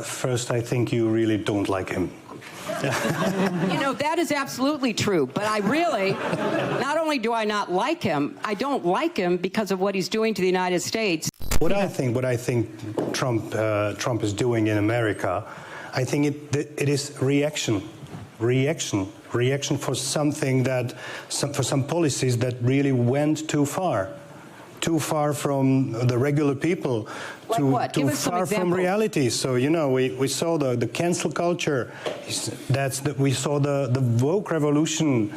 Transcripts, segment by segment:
first, I think you really don't like him. You know, that is absolutely true, but I really, not only do I not like him, I don't like him because of what he's doing to the United States. What I think Trump is doing in America, I think it is reaction for something that, for some policies that really went too far from the regular people, too far from reality. So, you know, we saw the cancel culture. We saw the woke revolution.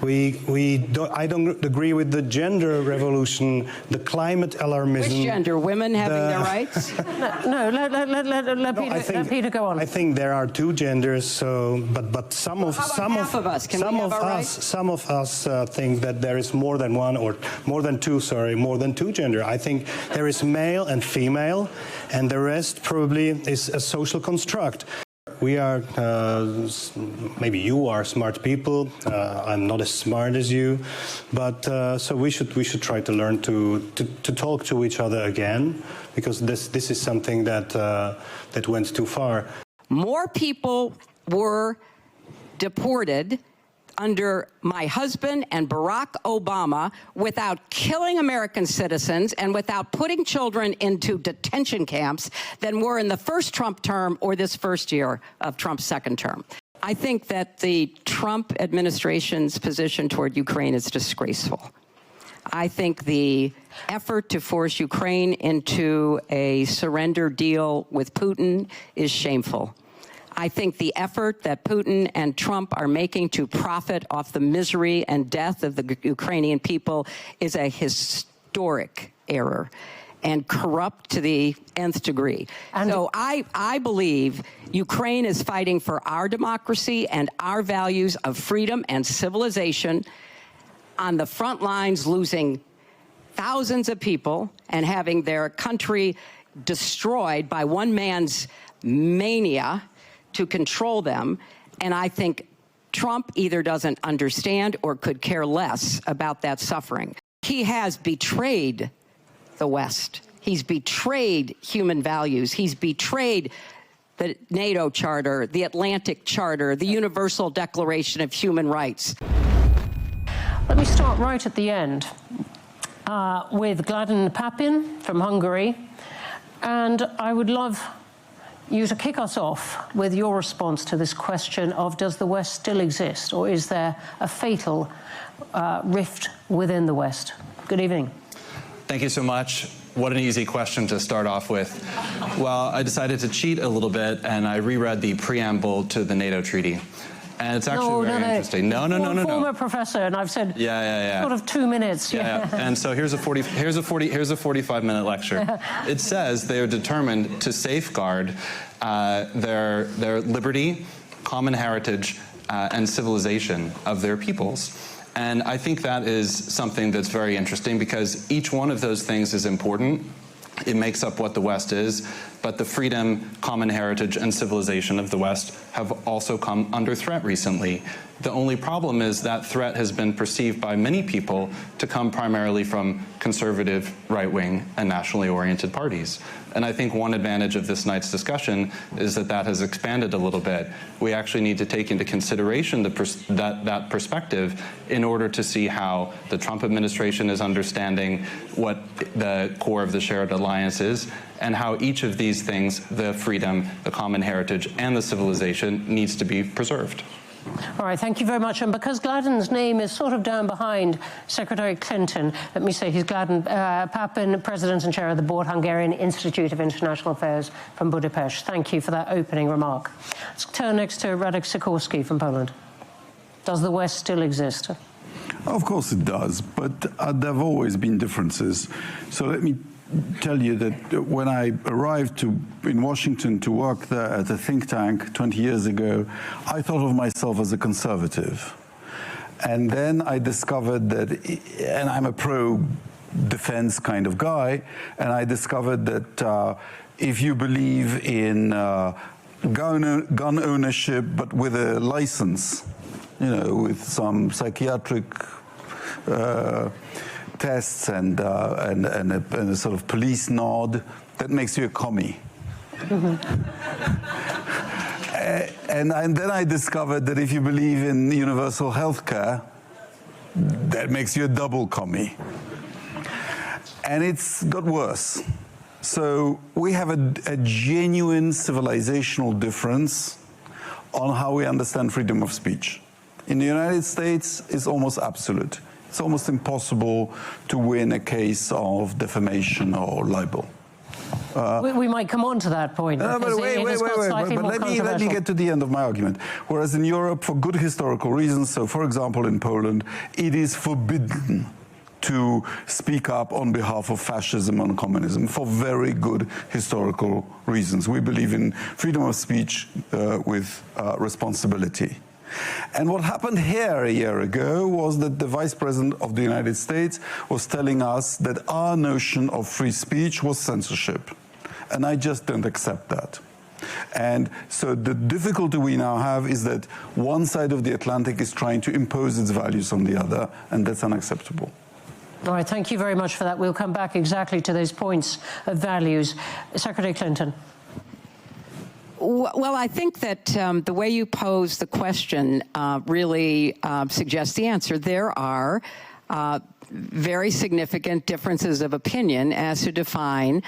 I don't agree with the gender revolution, the climate alarmism. Which gender? Women having their rights? No, let Peter go on. I think there are two genders. So, but some of us think that there is more than one or more than two gender. I think there is male and female, and the rest probably is a social construct. We are, maybe you are smart people. I'm not as smart as you, but so we should try to learn to talk to each other again, because this is something that went too far. More people were deported under my husband and Barack Obama without killing American citizens and without putting children into detention camps than were in the first Trump term or this first year of Trump's second term. I think that the Trump administration's position toward Ukraine is disgraceful. I think the effort to force Ukraine into a surrender deal with Putin is shameful. I think the effort that Putin and Trump are making to profit off the misery and death of the Ukrainian people is a historic error and corrupt to the nth degree. And so I believe Ukraine is fighting for our democracy and our values of freedom and civilization on the front lines, losing thousands of people and having their country destroyed by one man's mania to control them. And I think Trump either doesn't understand or could care less about that suffering. He has betrayed the West. He's betrayed human values. He's betrayed the NATO Charter, the Atlantic Charter, the Universal Declaration of Human Rights. Let me start right at the end with Gladden Papin from Hungary. And I would love you to kick us off with your response to this question of, does the West still exist, or is there a fatal rift within the West? Good evening. Thank you so much. What an easy question to start off with. Well, I decided to cheat a little bit, and I reread the preamble to the NATO treaty. And it's actually very interesting. No. Former professor, and I've said sort of 2 minutes. Yeah. And so here's a 45-minute lecture. It says they are determined to safeguard their liberty, common heritage, and civilization of their peoples. And I think that is something that's very interesting, because each one of those things is important. It makes up what the West is, but the freedom, common heritage, and civilization of the West have also come under threat recently. The only problem is that threat has been perceived by many people to come primarily from conservative, right-wing, and nationally oriented parties. And I think one advantage of this night's discussion is that that has expanded a little bit. We actually need to take into consideration that perspective in order to see how the Trump administration is understanding what the core of the shared alliance is, and how each of these things, the freedom, the common heritage, and the civilization, needs to be preserved. All right, thank you very much. And because Gladden's name is sort of down behind Secretary Clinton, let me say he's Gladden Papin, President and Chair of the Board, Hungarian Institute of International Affairs from Budapest. Thank you for that opening remark. Let's turn next to Radek Sikorski from Poland. Does the West still exist? Of course it does, but there have always been differences. So let me tell you that when I arrived in Washington to work there at a think tank 20 years ago, I thought of myself as a conservative. And then I discovered that, and I'm a pro-defense kind of guy, and I discovered that if you believe in gun ownership, but with a license, you know, with some psychiatric tests and a sort of police nod, that makes you a commie. And then I discovered that if you believe in universal health care, that makes you a double commie. And it's got worse. So we have a genuine civilizational difference on how we understand freedom of speech. In the United States, it's almost absolute. It's almost impossible to win a case of defamation or libel. We might come on to that point. But wait, let me get to the end of my argument. Whereas in Europe, for good historical reasons, so for example in Poland, it is forbidden to speak up on behalf of fascism and communism for very good historical reasons. We believe in freedom of speech with responsibility. And what happened here a year ago was that the Vice President of the United States was telling us that our notion of free speech was censorship. And I just don't accept that. And so the difficulty we now have is that one side of the Atlantic is trying to impose its values on the other, and that's unacceptable. All right, thank you very much for that. We'll come back exactly to those points of values. Secretary Clinton. Well, I think that the way you pose the question really suggests the answer. There are very significant differences of opinion as to define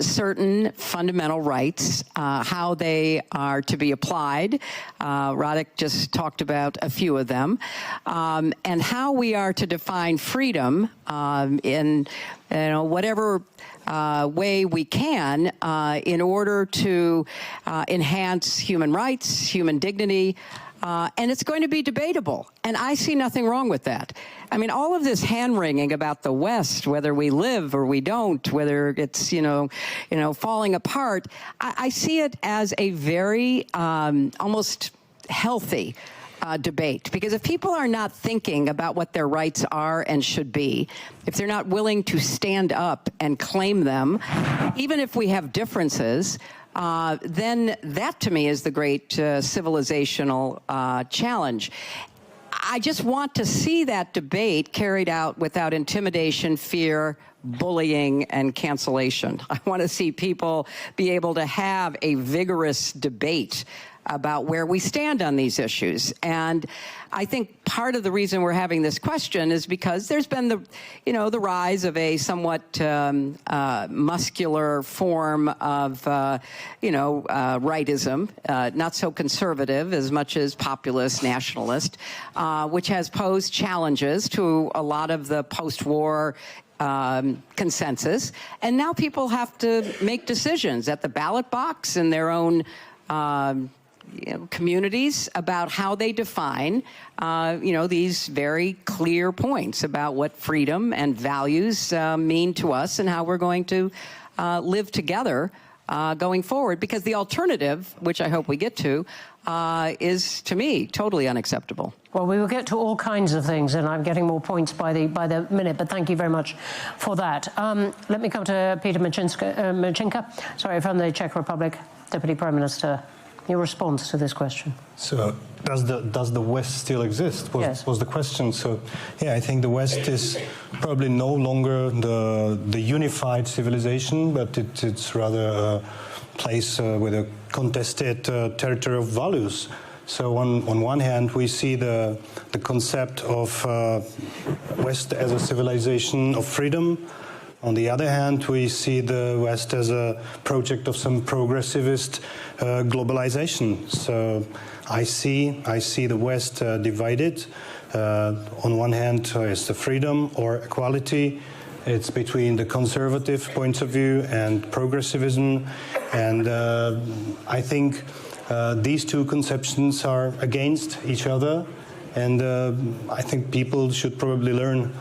certain fundamental rights, how they are to be applied. Radek just talked about a few of them, and how we are to define freedom in whatever way we can in order to enhance human rights, human dignity, and it's going to be debatable. And I see nothing wrong with that. I mean, all of this hand-wringing about the West, whether we live or we don't, whether it's, falling apart, I see it as a very almost healthy debate. Because if people are not thinking about what their rights are and should be, if they're not willing to stand up and claim them, even if we have differences, then that to me is the great civilizational challenge. I just want to see that debate carried out without intimidation, fear, bullying, and cancellation. I want to see people be able to have a vigorous debate about where we stand on these issues. And I think part of the reason we're having this question is because there's been the rise of a somewhat muscular form of, rightism, not so conservative as much as populist, nationalist, which has posed challenges to a lot of the post-war consensus. And now people have to make decisions at the ballot box in their own communities about how they define, these very clear points about what freedom and values mean to us and how we're going to live together going forward. Because the alternative, which I hope we get to, is, to me, totally unacceptable. Well, we will get to all kinds of things, and I'm getting more points by the minute, but thank you very much for that. Let me come to Petr Macinka, from the Czech Republic, Deputy Prime Minister. Your response to this question. So, does the West still exist? Was the question. So, yeah, I think the West is probably no longer the unified civilization, but it's rather a place with a contested territory of values. So, on one hand, we see the concept of West as a civilization of freedom. On the other hand, we see the West as a project of some progressivist globalization. So I see the West divided. On one hand, it's the freedom or equality. It's between the conservative points of view and progressivism. And I think these two conceptions are against each other. And I think people should probably learn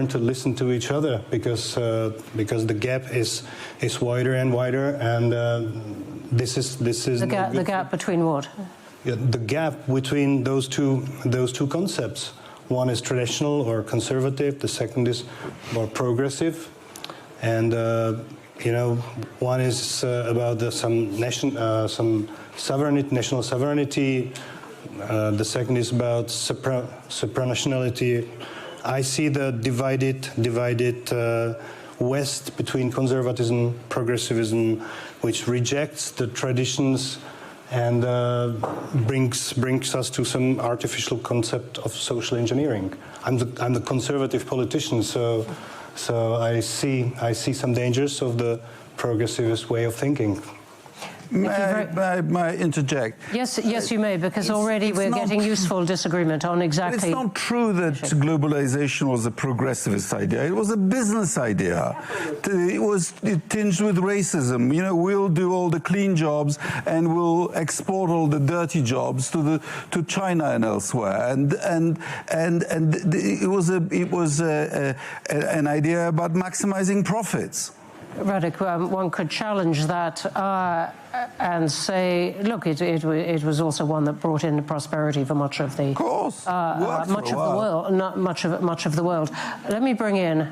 to listen to each other because the gap is wider and wider, and this is the gap between what? Yeah, the gap between those two concepts. One is traditional or conservative. The second is more progressive, and one is about some sovereignty, national sovereignty. The second is about supranationality. I see the divided West between conservatism, progressivism, which rejects the traditions and brings us to some artificial concept of social engineering. I'm the conservative politician, so I see some dangers of the progressivist way of thinking. May I interject? Yes, you may, because already we're getting useful disagreement on exactly... It's not true that globalization was a progressivist idea. It was a business idea. It was tinged with racism. You know, we'll do all the clean jobs and we'll export all the dirty jobs to China and elsewhere. And it was an idea about maximizing profits. Radek, one could challenge that and say, look, it was also one that brought in prosperity for much of the, of course, much of the world, not much of the world. Let me bring in,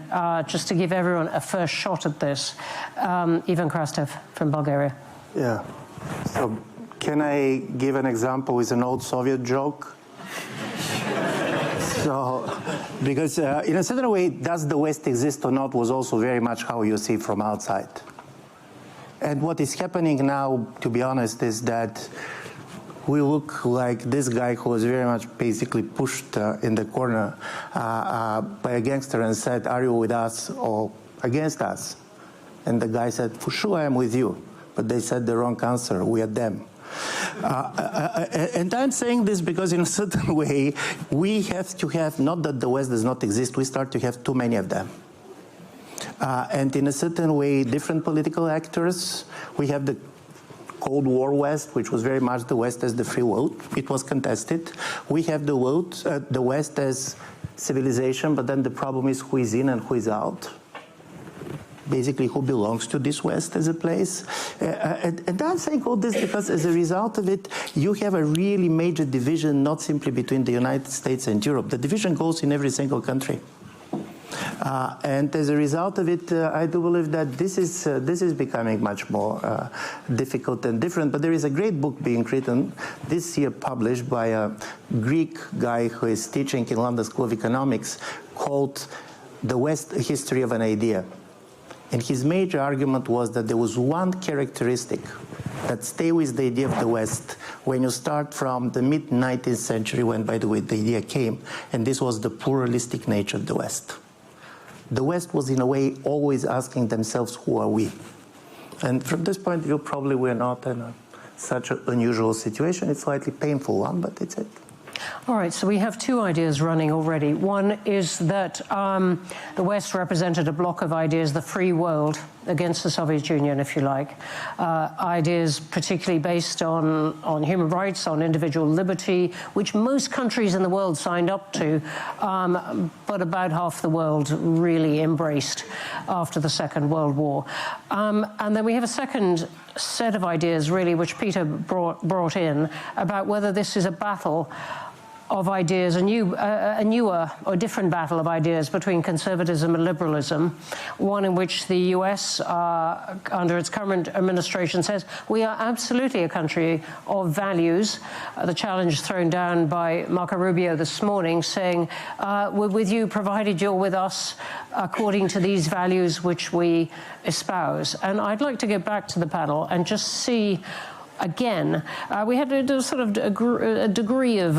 just to give everyone a first shot at this, Ivan Krastev from Bulgaria. Yeah. So, can I give an example with an old Soviet joke? So, because in a certain way, does the West exist or not was also very much how you see it from outside. And what is happening now, to be honest, is that we look like this guy who was very much basically pushed in the corner by a gangster and said, are you with us or against us? And the guy said, for sure I am with you. But they said the wrong answer, we are them. And I'm saying this because in a certain way, we have to have, not that the West does not exist, we start to have too many of them. And in a certain way, different political actors, we have the Cold War West, which was very much the West as the free vote. It was contested. We have the West as civilization, but then the problem is who is in and who is out. Basically, who belongs to this West as a place. And I'm saying all this because as a result of it, you have a really major division, not simply between the United States and Europe. The division goes in every single country. And as a result of it, I do believe that this is becoming much more difficult and different. But there is a great book being written this year, published by a Greek guy who is teaching in London School of Economics, called "The West: A History of an Idea." And his major argument was that there was one characteristic that stay with the idea of the West when you start from the mid-19th century, when, by the way, the idea came, and this was the pluralistic nature of the West. The West was, in a way, always asking themselves, who are we? And from this point of view, probably we're not in such an unusual situation. It's a slightly painful one, but it's it. All right, so we have two ideas running already. One is that the West represented a block of ideas, the free world, against the Soviet Union, if you like. Ideas particularly based on human rights, on individual liberty, which most countries in the world signed up to, but about half the world really embraced after the Second World War. And then we have a second set of ideas, really, which Petr brought in, about whether this is a battle of ideas, a newer or different battle of ideas between conservatism and liberalism, one in which the US, under its current administration, says we are absolutely a country of values. The challenge thrown down by Marco Rubio this morning, saying we're with you provided you're with us according to these values which we espouse. And I'd like to get back to the panel and just see again, we had a sort of a degree of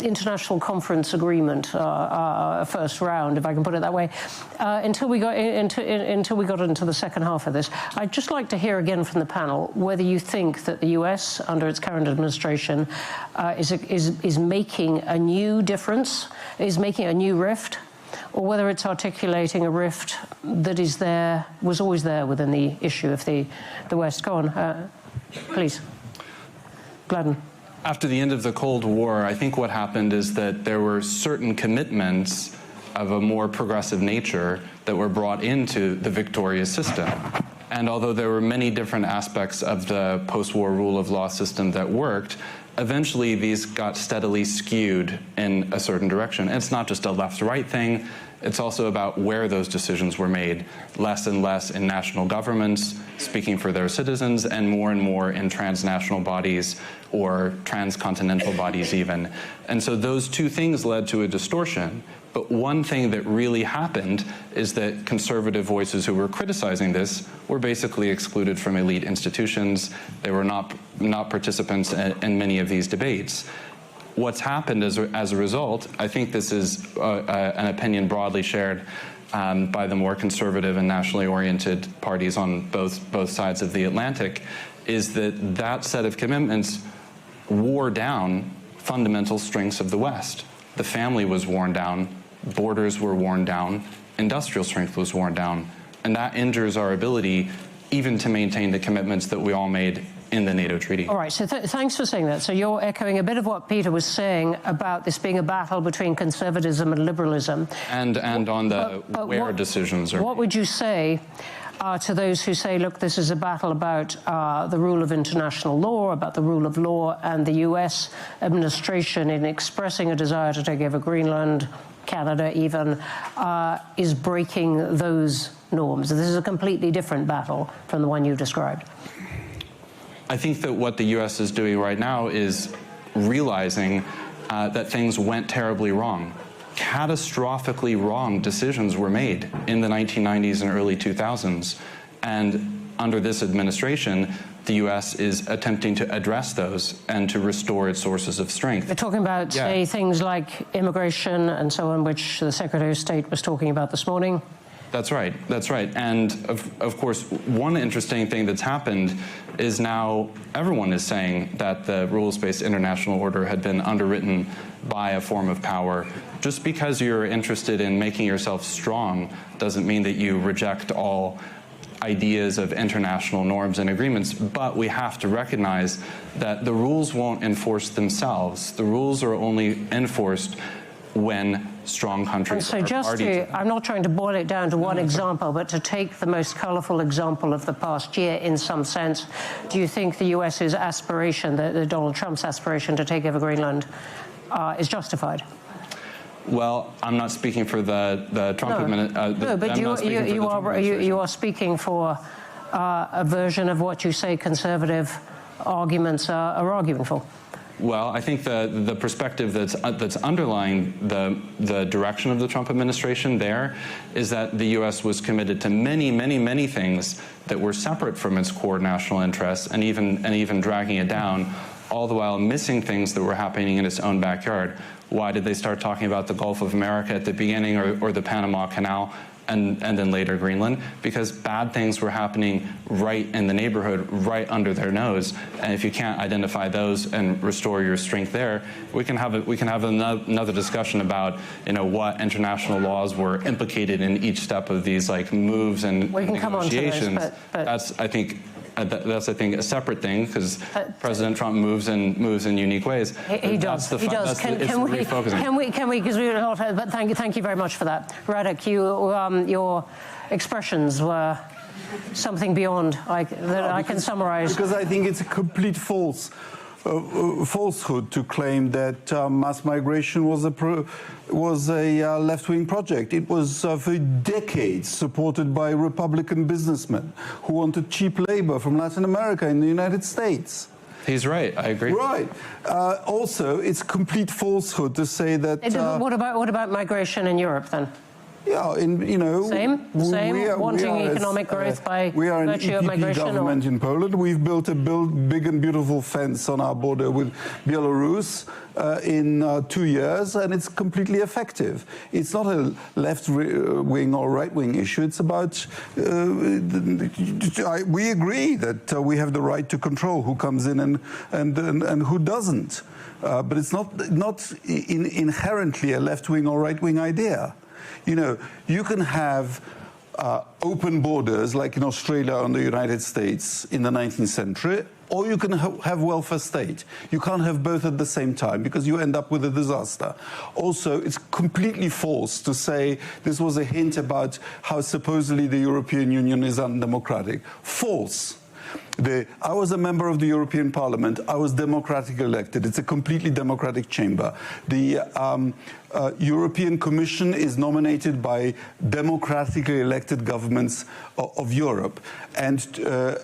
international conference agreement, first round, if I can put it that way, until we got into the second half of this. I'd just like to hear again from the panel whether you think that the US, under its current administration, is making a new difference, is making a new rift, or whether it's articulating a rift that was always there within the issue of the West. Go on, please. Gladden. After the end of the Cold War, I think what happened is that there were certain commitments of a more progressive nature that were brought into the victorious system. And although there were many different aspects of the post-war rule of law system that worked, eventually these got steadily skewed in a certain direction. And it's not just a left-right thing. It's also about where those decisions were made, less and less in national governments speaking for their citizens, and more in transnational bodies or transcontinental bodies even. And so those two things led to a distortion. But one thing that really happened is that conservative voices who were criticizing this were basically excluded from elite institutions. They were not participants in many of these debates. What's happened as a result, I think this is an opinion broadly shared by the more conservative and nationally oriented parties on both sides of the Atlantic, is that that set of commitments wore down fundamental strengths of the West. The family was worn down, borders were worn down, industrial strength was worn down, and that injures our ability even to maintain the commitments that we all made in the NATO treaty. All right, so thanks for saying that. So you're echoing a bit of what Petr was saying about this being a battle between conservatism and liberalism. And on the where decisions are. What would you say to those who say, look, this is a battle about the rule of international law, about the rule of law, and the US administration, in expressing a desire to take over Greenland, Canada even, is breaking those norms? This is a completely different battle from the one you described. I think that what the US is doing right now is realizing that things went terribly wrong. Catastrophically wrong decisions were made in the 1990s and early 2000s. And under this administration, the US is attempting to address those and to restore its sources of strength. We're talking about, say, things like immigration and so on, which the Secretary of State was talking about this morning. That's right. That's right. And of course, one interesting thing that's happened is now everyone is saying that the rules-based international order had been underwritten by a form of power. Just because you're interested in making yourself strong doesn't mean that you reject all ideas of international norms and agreements, but we have to recognize that the rules won't enforce themselves. The rules are only enforced when strong countries so are just party to I'm not trying to boil it down to one example, but to take the most colourful example of the past year in some sense, do you think the US's aspiration, the Donald Trump's aspiration to take over Greenland, is justified? Well, I'm not speaking for the Trump administration. No, but you are speaking for a version of what you say conservative arguments are arguing for. Well, I think the perspective that's underlying the direction of the Trump administration there is that the U.S. was committed to many things that were separate from its core national interests, and even dragging it down, all the while missing things that were happening in its own backyard. Why did they start talking about the Gulf of America at the beginning, or the Panama Canal? And then later Greenland, because bad things were happening right in the neighborhood, right under their nose. And if you can't identify those and restore your strength there, we can have another discussion about what international laws were implicated in each step of these moves and negotiations. That's I think a separate thing, because President Trump moves in unique ways. He does. Can we? Because we don't have. But thank you very much for that, Radek. Your expressions were something beyond that I can summarize. Because I think it's a complete falsehood to claim that mass migration was a left-wing project. It was for decades supported by Republican businessmen who wanted cheap labor from Latin America in the United States. He's right. I agree. Right. Also, it's complete falsehood to say that. What about migration in Europe then? Yeah, same. Wanting economic growth by virtue of migration. We are an EPP government in Poland. We've built a big and beautiful fence on our border with Belarus in 2 years, and it's completely effective. It's not a left-wing or right-wing issue. It's about we agree that we have the right to control who comes in and who doesn't, but it's not inherently a left-wing or right-wing idea. You can have open borders like in Australia and the United States in the 19th century, or you can have welfare state. You can't have both at the same time because you end up with a disaster. Also, it's completely false to say this was a hint about how supposedly the European Union is undemocratic. False. I was a member of the European Parliament. I was democratically elected. It's a completely democratic chamber. European Commission is nominated by democratically elected governments of Europe. And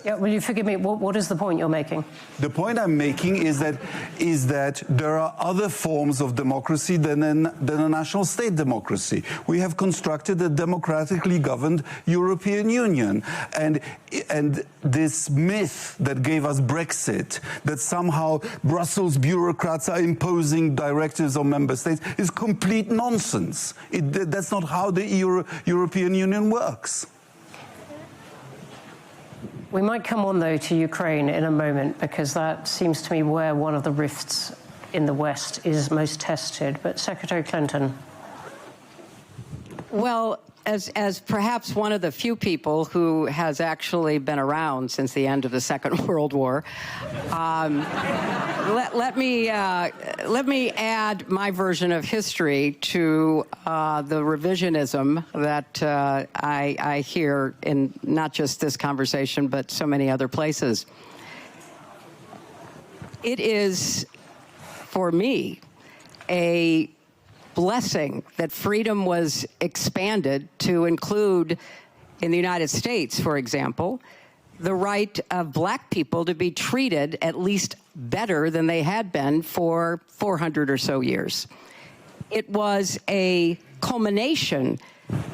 yeah, will you forgive me? What is the point you're making? the point I'm making is that there are other forms of democracy than a national state democracy. We have constructed a democratically governed European Union, and this myth that gave us Brexit, that somehow Brussels bureaucrats are imposing directives on member states, is complete nonsense. That's not how the European Union works. We might come on, though, to Ukraine in a moment, because that seems to me where one of the rifts in the West is most tested. But Secretary Clinton. Well, as perhaps one of the few people who has actually been around since the end of the Second World War, let me add my version of history to the revisionism that I hear in not just this conversation, but so many other places. It is, for me, a blessing that freedom was expanded to include, in the United States, for example, the right of black people to be treated at least better than they had been for 400 or so years. It was a culmination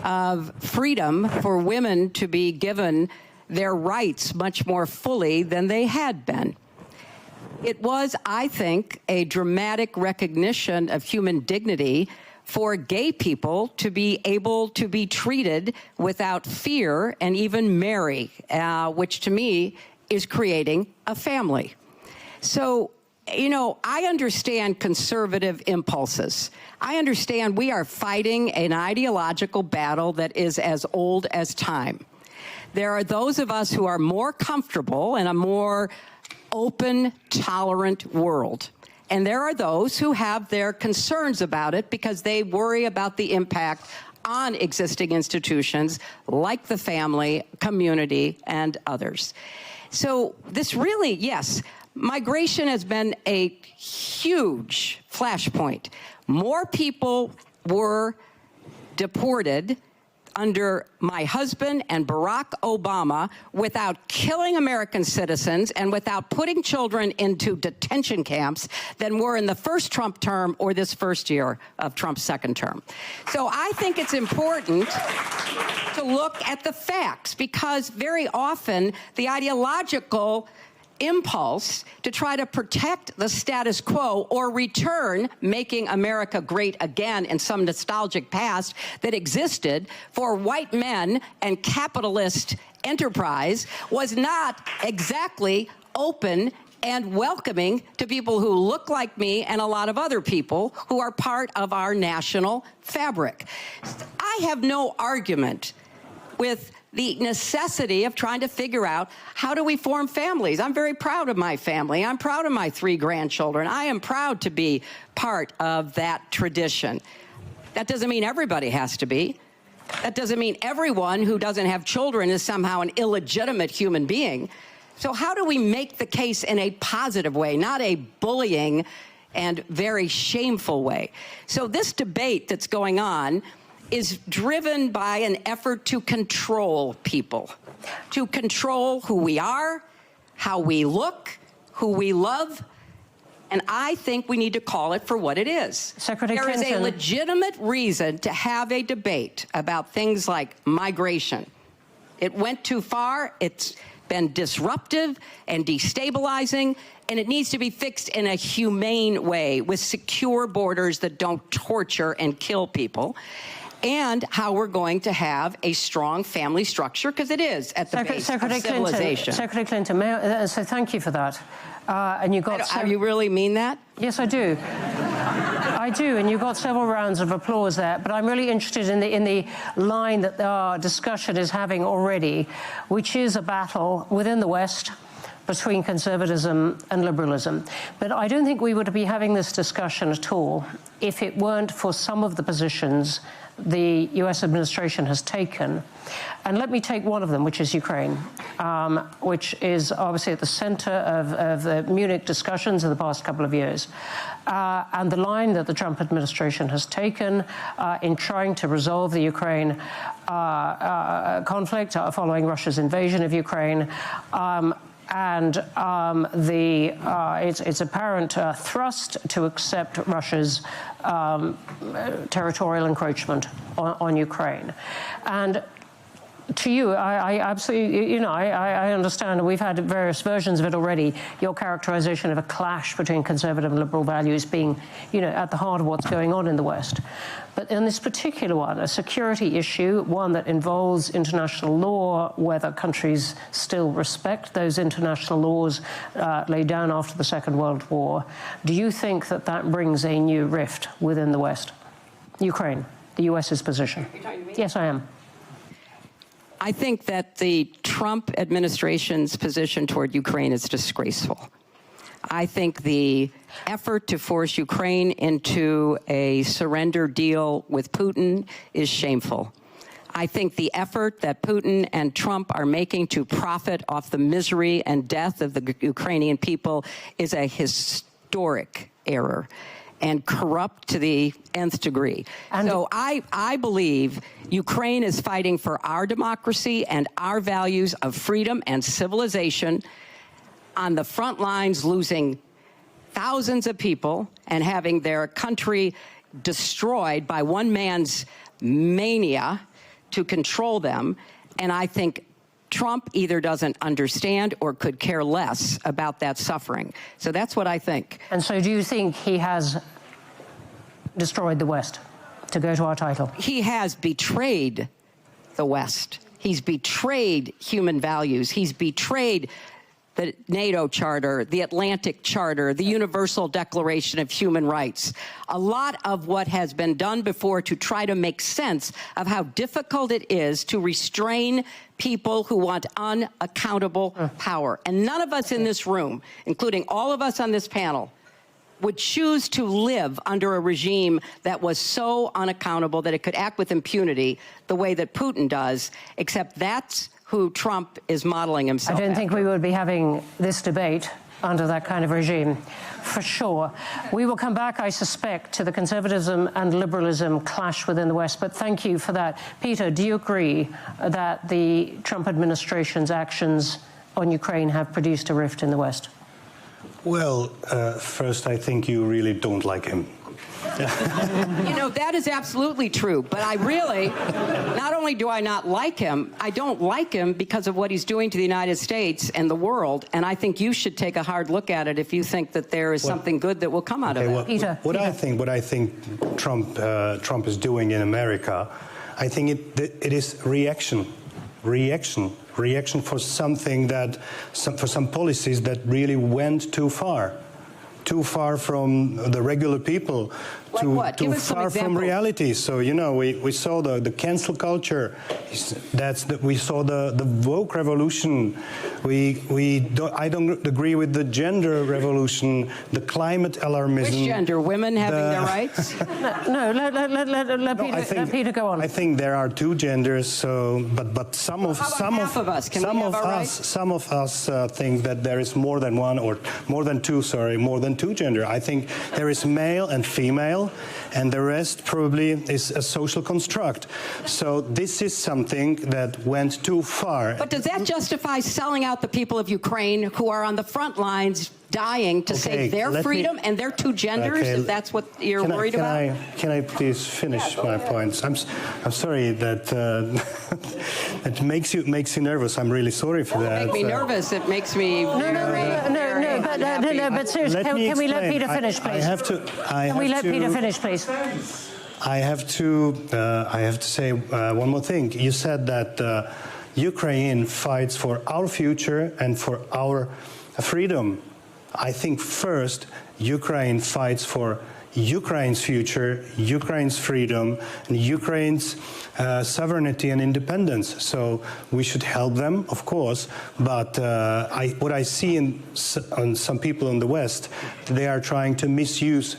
of freedom for women to be given their rights much more fully than they had been. It was, I think, a dramatic recognition of human dignity for gay people to be able to be treated without fear and even marry, which to me is creating a family. So, you know, I understand conservative impulses. I understand we are fighting an ideological battle that is as old as time. There are those of us who are more comfortable in a more open, tolerant world. And there are those who have their concerns about it because they worry about the impact on existing institutions like the family, community, and others. So this really, yes, migration has been a huge flashpoint. More people were deported under my husband and Barack Obama without killing American citizens and without putting children into detention camps than were in the first Trump term or this first year of Trump's second term. So I think it's important to look at the facts, because very often the ideological impulse to try to protect the status quo or return making America great again in some nostalgic past that existed for white men and capitalist enterprise was not exactly open and welcoming to people who look like me and a lot of other people who are part of our national fabric. I have no argument with the necessity of trying to figure out how do we form families. I'm very proud of my family. I'm proud of my 3 grandchildren. I am proud to be part of that tradition. That doesn't mean everybody has to be. That doesn't mean everyone who doesn't have children is somehow an illegitimate human being. So how do we make the case in a positive way, not a bullying and very shameful way? So this debate that's going on is driven by an effort to control people, to control who we are, how we look, who we love, and I think we need to call it for what it is. Secretary There Clinton. is a legitimate reason to have a debate about things like migration. It went too far, it's been disruptive and destabilizing, and it needs to be fixed in a humane way with secure borders that don't torture and kill people, and how we're going to have a strong family structure, because it is at the base of civilization. Secretary Clinton, so thank you for that. And you got. You really mean that? Yes, I do. I do, and you got several rounds of applause there. But I'm really interested in the line that our discussion is having already, which is a battle within the West between conservatism and liberalism. But I don't think we would be having this discussion at all if it weren't for some of the positions the US administration has taken. And let me take one of them, which is Ukraine, which is obviously at the center of the Munich discussions in the past couple of years. And the line that the Trump administration has taken in trying to resolve the Ukraine conflict following Russia's invasion of Ukraine, and its apparent thrust to accept Russia's territorial encroachment on Ukraine. And to you, I absolutely, I understand, and we've had various versions of it already, your characterization of a clash between conservative and liberal values being, at the heart of what's going on in the West. But in this particular one, a security issue, one that involves international law, whether countries still respect those international laws laid down after the Second World War, do you think that that brings a new rift within the West? Ukraine, the US's position. Are you talking to me? Yes, I am. I think that the Trump administration's position toward Ukraine is disgraceful. I think the effort to force Ukraine into a surrender deal with Putin is shameful. I think the effort that Putin and Trump are making to profit off the misery and death of the Ukrainian people is a historic error and corrupt to the nth degree. And so I believe Ukraine is fighting for our democracy and our values of freedom and civilization on the front lines, losing thousands of people and having their country destroyed by one man's mania to control them. And I think Trump either doesn't understand or could care less about that suffering. So that's what I think. And so do you think he has destroyed the West, to go to our title? He has betrayed the West. He's betrayed human values. He's betrayed the NATO Charter, the Atlantic Charter, the Universal Declaration of Human Rights. A lot of what has been done before to try to make sense of how difficult it is to restrain people who want unaccountable power. And none of us in this room, including all of us on this panel, would choose to live under a regime that was so unaccountable that it could act with impunity the way that Putin does, except that's who Trump is modeling himself I don't think after. we would be having this debate under that kind of regime, for sure. We will come back, I suspect, to the conservatism and liberalism clash within the West, but thank you for that. Peter, do you agree that the Trump administration's actions on Ukraine have produced a rift in the West? Well, first, I think you really don't like him. That is absolutely true. But I really, not only do I not like him, I don't like him because of what he's doing to the United States and the world. And I think you should take a hard look at it if you think that there is something good that will come out of it. Peter, what I think Trump is doing in America, I think it is reaction for something for some policies that really went too far from the regular people, too far from reality. So we saw the cancel culture. We saw the woke revolution. I don't agree with the gender revolution, the climate alarmism. Which gender? Women having their rights? No, let Peter go on. I think there are two genders. So, but some of us think that there is more than one or more than two gender. I think there is male and female, and the rest probably is a social construct. So this is something that went too far. But does that justify selling out the people of Ukraine who are on the front lines dying to save their freedom and their two genders, if that's what you're worried about? Can I please finish my points? I'm sorry that it makes you nervous. I'm really sorry for that. It makes me nervous. It makes me but seriously, can we let Peter finish, please? Can we let Peter finish, please? I have to say one more thing. You said that Ukraine fights for our future and for our freedom. I think first Ukraine fights for Ukraine's future, Ukraine's freedom, and Ukraine's sovereignty and independence. So we should help them, of course, but what I see on some people in the West, they are trying to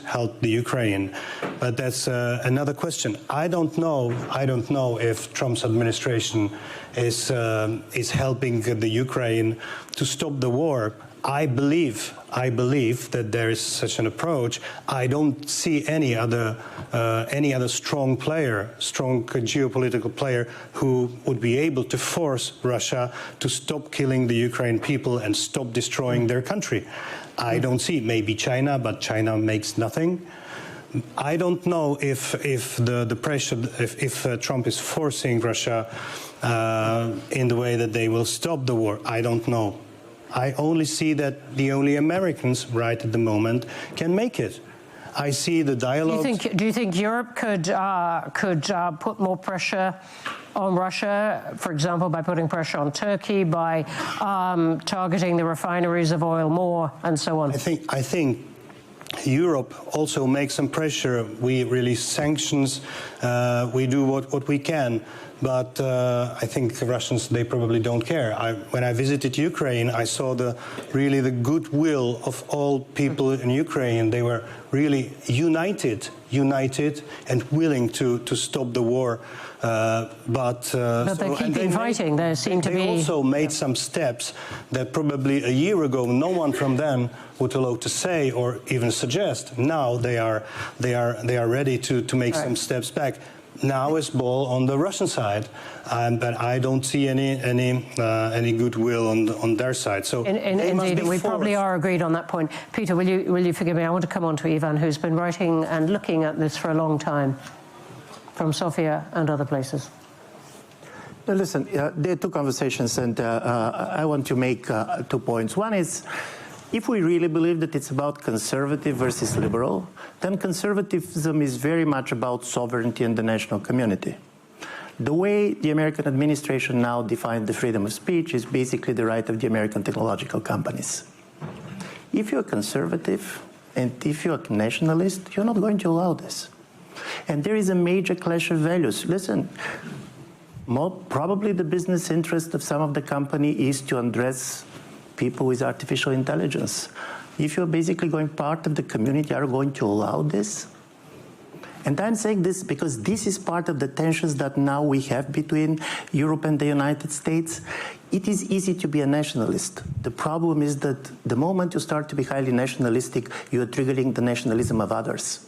help the Ukraine. But that's another question. I don't know if Trump's administration is helping the Ukraine to stop the war. I believe that there is such an approach. I don't see any other strong geopolitical player who would be able to force Russia to stop killing the Ukrainian people and stop destroying their country. I don't see. Maybe China, but China makes nothing. I don't know if the pressure, if Trump is forcing Russia in the way that they will stop the war. I don't know. I only see that the only Americans right at the moment can make it. I see the dialogue. Do you think Europe could put more pressure on Russia, for example, by putting pressure on Turkey, by targeting the refineries of oil more, and so on? I think Europe also makes some pressure. We release sanctions. We do what we can. But I think the Russians, they probably don't care. When I visited Ukraine, I saw the goodwill of all people in Ukraine. They were really united and willing to stop the war. But they're keeping fighting. They seem to be. They also made some steps that probably a year ago no one from them would allow to say or even suggest. Now they are ready to make some steps back. Now it's ball on the Russian side, but I don't see any goodwill on their side. So indeed, we probably are agreed on that point. Petr, will you forgive me? I want to come on to Ivan, who's been writing and looking at this for a long time, from Sofia and other places. Now listen, there are two conversations, and I want to make 2 points. One is, if we really believe that it's about conservative versus liberal, then conservatism is very much about sovereignty and the national community. The way the American administration now defines the freedom of speech is basically the right of the American technological companies. If you're conservative and if you're a nationalist, you're not going to allow this. And there is a major clash of values. Listen, probably the business interest of some of the company is to address people with artificial intelligence. If you're basically going part of the community, are you going to allow this? And I'm saying this because this is part of the tensions that now we have between Europe and the United States. It is easy to be a nationalist. The problem is that the moment you start to be highly nationalistic, you are triggering the nationalism of others.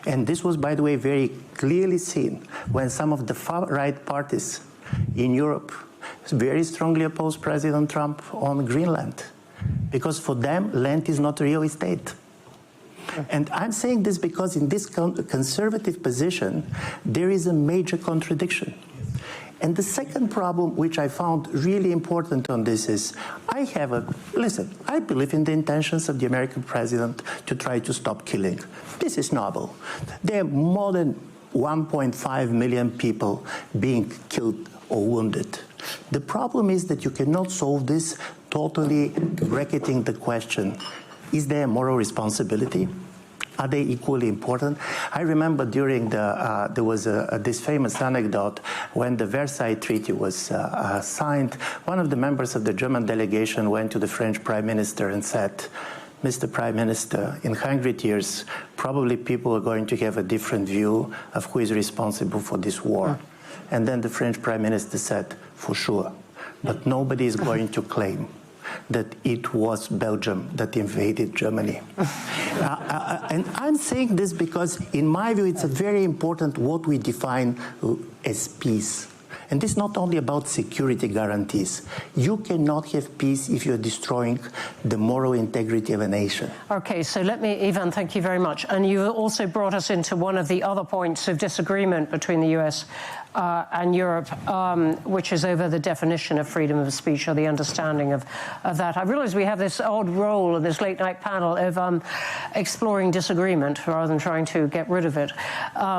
And this was, by the way, very clearly seen when some of the far-right parties in Europe very strongly opposed President Trump on Greenland, because for them, land is not real estate. And I'm saying this because in this conservative position, there is a major contradiction. And the second problem, which I found really important on this, is I believe in the intentions of the American president to try to stop killing. This is noble. There are more than 1.5 million people being killed or wounded. The problem is that you cannot solve this totally bracketing the question, is there a moral responsibility? Are they equally important? I remember during there was this famous anecdote when the Versailles Treaty was signed. One of the members of the German delegation went to the French Prime Minister and said, Mr. Prime Minister, in 100 years, probably people are going to have a different view of who is responsible for this war. And then the French Prime Minister said, for sure, but nobody is going to claim that it was Belgium that invaded Germany. And I'm saying this because, in my view, it's very important what we define as peace. And this is not only about security guarantees. You cannot have peace if you're destroying the moral integrity of a nation. Okay, so Ivan, thank you very much. And you also brought us into one of the other points of disagreement between the US and Europe, which is over the definition of freedom of speech or the understanding of that. I realize we have this odd role in this late-night panel of exploring disagreement rather than trying to get rid of it,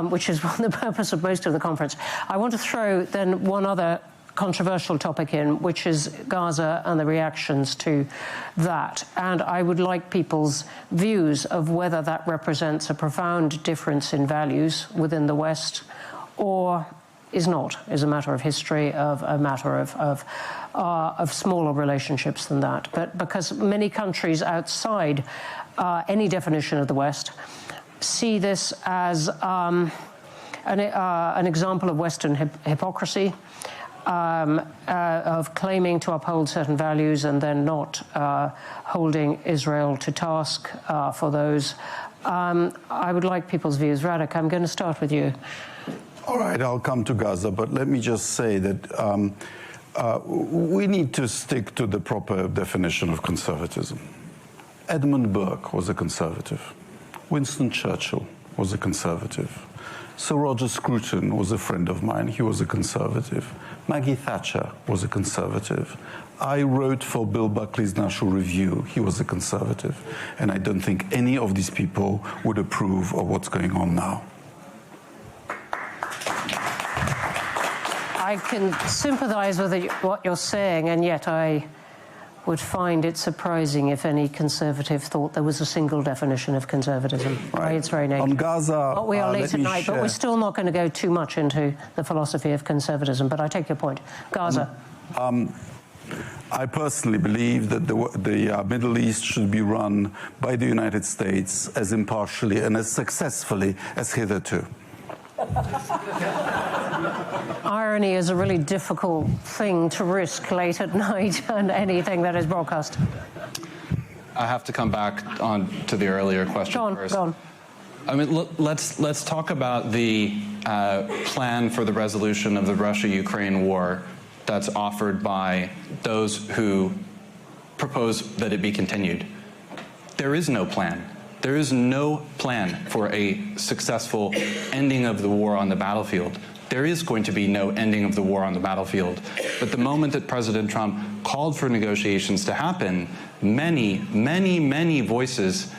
which is the purpose of most of the conference. I want to throw then one other controversial topic in, which is Gaza and the reactions to that. And I would like people's views of whether that represents a profound difference in values within the West or is not, is a matter of history, of a matter of smaller relationships than that. But because many countries outside any definition of the West see this as an example of Western hypocrisy, of claiming to uphold certain values and then not holding Israel to task for those. I would like people's views. Radek, I'm going to start with you. All right, I'll come to Gaza, but let me just say that we need to stick to the proper definition of conservatism. Edmund Burke was a conservative. Winston Churchill was a conservative. Sir Roger Scruton was a friend of mine. He was a conservative. Maggie Thatcher was a conservative. I wrote for Bill Buckley's National Review. He was a conservative. And I don't think any of these people would approve of what's going on now. I can sympathize with what you're saying, and yet I would find it surprising if any conservative thought there was a single definition of conservatism. Right. It's very nature. On Gaza, we are late at night, but we're still not going to go too much into the philosophy of conservatism. But I take your point. Gaza. I personally believe that the Middle East should be run by the United States as impartially and as successfully as hitherto. Irony is a really difficult thing to risk late at night on anything that is broadcast. I have to come back on to the earlier question first. Go on. I mean, let's talk about the plan for the resolution of the Russia-Ukraine war that's offered by those who propose that it be continued. There is no plan. There is no plan for a successful ending of the war on the battlefield. There is going to be no ending of the war on the battlefield. But the moment that President Trump called for negotiations to happen, many voices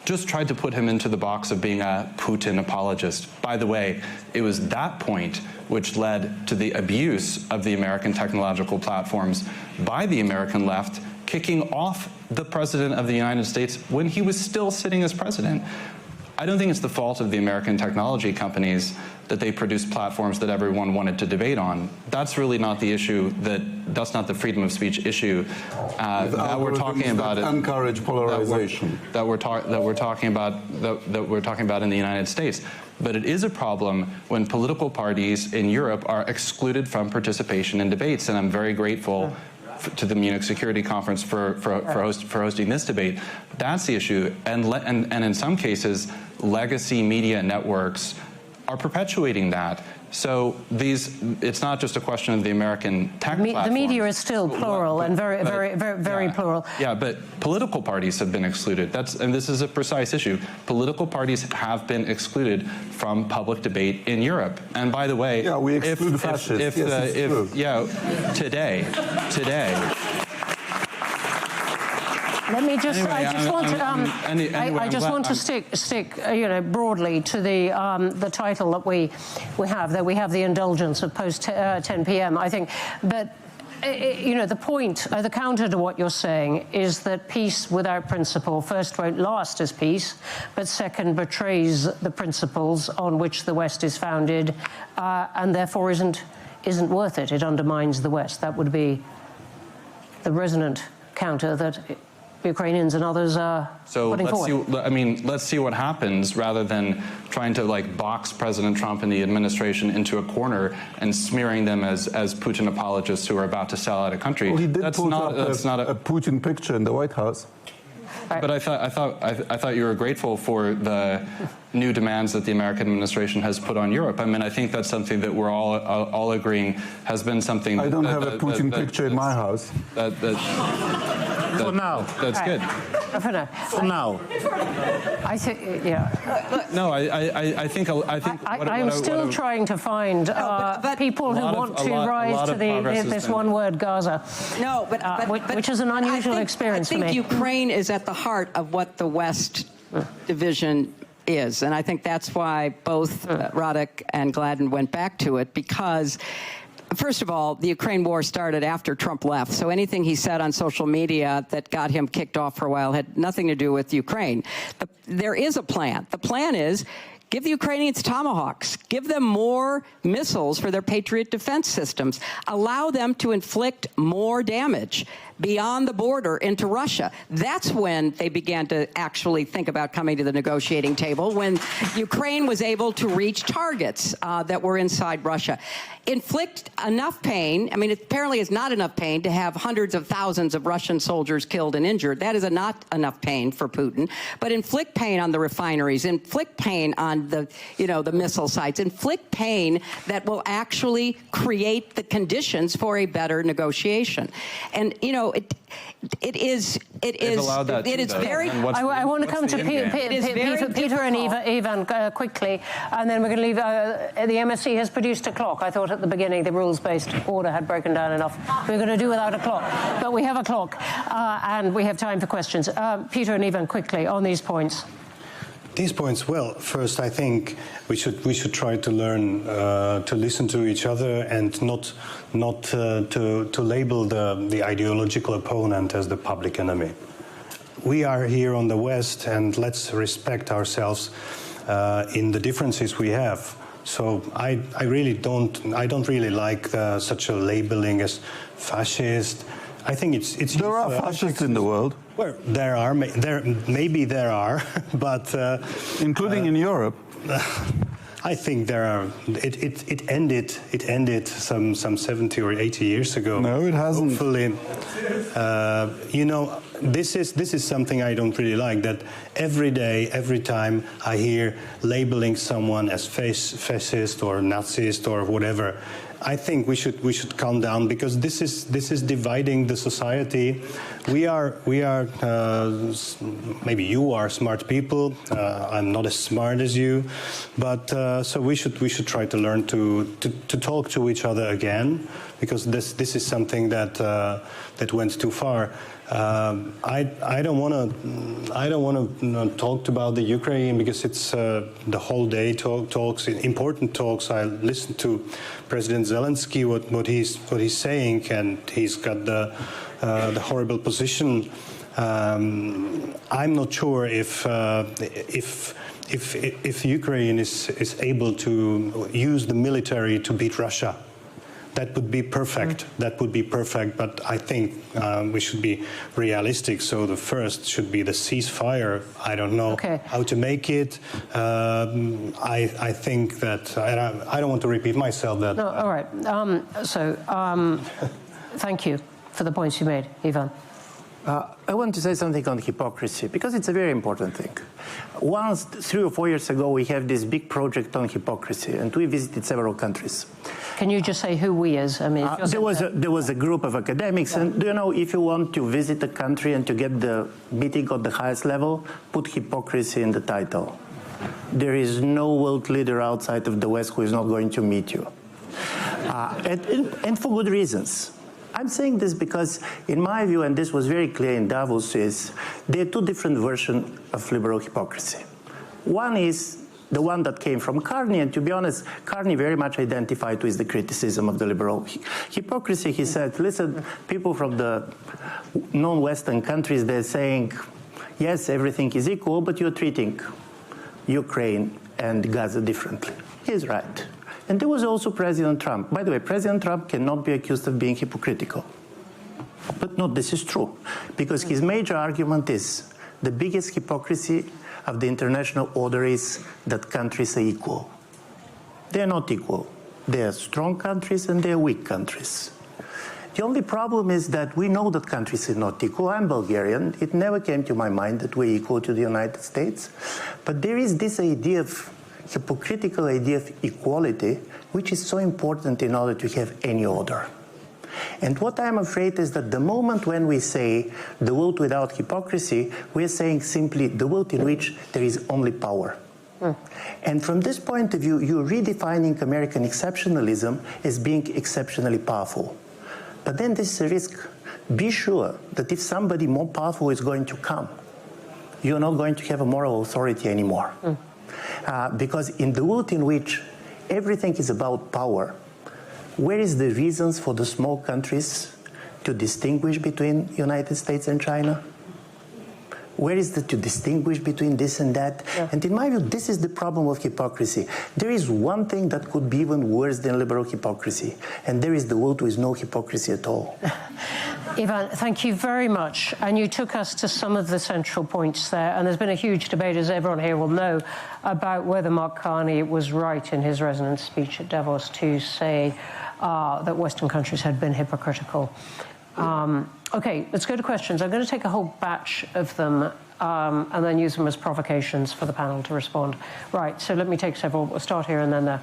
just tried to put him into the box of being a Putin apologist. By the way, it was that point which led to the abuse of the American technological platforms by the American left, kicking off the President of the United States when he was still sitting as president. I don't think it's the fault of the American technology companies that they produce platforms that everyone wanted to debate on. That's really not the issue. That's not the freedom of speech issue that we're talking about. Encourage polarization. That we're talking about in the United States. But it is a problem when political parties in Europe are excluded from participation in debates, and I'm very grateful to the Munich Security Conference for hosting this debate. That's the issue, and in some cases, legacy media networks are perpetuating that. So it's not just a question of the American tech platforms. The media is still plural and very plural. Yeah, but political parties have been excluded. And this is a precise issue. Political parties have been excluded from public debate in Europe. And by the way, yeah, we exclude fascists. Today. Let me just. Anyway, I just want to stick, broadly to the title that we have. That we have the indulgence of post 10 p.m. I think, but the point, the counter to what you're saying is that peace without principle, first, won't last as peace, but second, betrays the principles on which the West is founded, and therefore isn't worth it. It undermines the West. That would be the resonant counter that Ukrainians and others are putting forward. Let's see what happens rather than trying to box President Trump and the administration into a corner and smearing them as Putin apologists who are about to sell out a country. Well, he did put up a Putin picture in the White House. But I thought you were grateful for the new demands that the American administration has put on Europe. I mean, I think that's something that we're all agreeing has been something. I don't have a Putin picture in my house. For now. That's good. For now. I think, yeah. No, I think. I'm still trying to find people who want to rise to this one word, Gaza. No, which is an unusual experience for me. I think Ukraine is at the heart of what the West division is, and I think that's why both Radek and Gladden went back to it, because First of all, the Ukraine war started after Trump left, so anything he said on social media that got him kicked off for a while had nothing to do with Ukraine. There is a plan. The plan is give the Ukrainians Tomahawks. Give them more missiles for their Patriot defense systems. Allow them to inflict more damage beyond the border into Russia. That's when they began to actually think about coming to the negotiating table, when Ukraine was able to reach targets that were inside Russia. Inflict enough pain. I mean, it apparently is not enough pain to have hundreds of thousands of Russian soldiers killed and injured. That is not enough pain for Putin. But inflict pain on the refineries, inflict pain on the, the missile sites, inflict pain that will actually create the conditions for a better negotiation. And, it is very. I want to come to Peter and Ivan quickly, and then we're going to leave. The MSC has produced a clock. I thought at the beginning the rules-based order had broken down enough. We're going to do without a clock, but we have a clock, and we have time for questions. Peter and Ivan, quickly on these points. These points, well, first I think we should try to learn to listen to each other and not to label the ideological opponent as the public enemy. We are here on the West, and let's respect ourselves in the differences we have. So I don't really like such a labeling as fascist. I think it's there are fascists in the world. Well, maybe there are, but including in Europe. I think there are. It ended some 70 or 80 years ago. No, it hasn't. Hopefully, this is something I don't really like. That every day, every time I hear labeling someone as fascist or Nazist or whatever, I think we should calm down, because this is dividing the society. We are maybe you are smart people. I'm not as smart as you, but so we should try to learn to talk to each other again, because this is something that went too far. I don't want to talk about the Ukraine, because it's the whole day talks, important talks. I listened to President Zelensky, what he's saying, and he's got the horrible position. I'm not sure if Ukraine is able to use the military to beat Russia. That would be perfect. That would be perfect. But I think we should be realistic. So the first should be the ceasefire. I don't know how to make it. I think that I don't want to repeat myself. That. No, all right. Thank you for the points you made, Ivan. I want to say something on hypocrisy, because it's a very important thing. Once, 3 or 4 years ago, we have this big project on hypocrisy, and we visited several countries. Can you just say who we is? I mean, there was a group of academics, and do you know, if you want to visit a country and to get the meeting at the highest level, put hypocrisy in the title. There is no world leader outside of the West who is not going to meet you, and for good reasons. I'm saying this because, in my view, and this was very clear in Davos, is there are two different versions of liberal hypocrisy. One is the one that came from Carney, and to be honest, Carney very much identified with the criticism of the liberal hypocrisy. He said, listen, people from the non-Western countries, they're saying, yes, everything is equal, but you're treating Ukraine and Gaza differently. He's right. And there was also President Trump. By the way, President Trump cannot be accused of being hypocritical. But no, this is true, because his major argument is the biggest hypocrisy of the international order is that countries are equal. They're not equal. They are strong countries and they are weak countries. The only problem is that we know that countries are not equal. I'm Bulgarian. It never came to my mind that we're equal to the United States. But there is this idea of hypocritical idea of equality, which is so important in order to have any order. And what I'm afraid is that the moment when we say the world without hypocrisy, we're saying simply the world in which there is only power. And from this point of view, you're redefining American exceptionalism as being exceptionally powerful. But then this is a risk. Be sure that if somebody more powerful is going to come, you're not going to have a moral authority anymore. Because in the world in which everything is about power, Where is the reasons for the small countries to distinguish between United States and China? Where is the to distinguish between this and that? Yeah. And in my view, this is the problem of hypocrisy. There is one thing that could be even worse than liberal hypocrisy, and there is the world with no hypocrisy at all. Ivan, thank you very much. And you took us to some of the central points there. And there's been a huge debate, as everyone here will know, about whether Mark Carney was right in his resonance speech at Davos to say that Western countries had been hypocritical. Okay, let's go to questions. I'm going to take a whole batch of them and then use them as provocations for the panel to respond. Right, so let me take several. We'll start here and then there.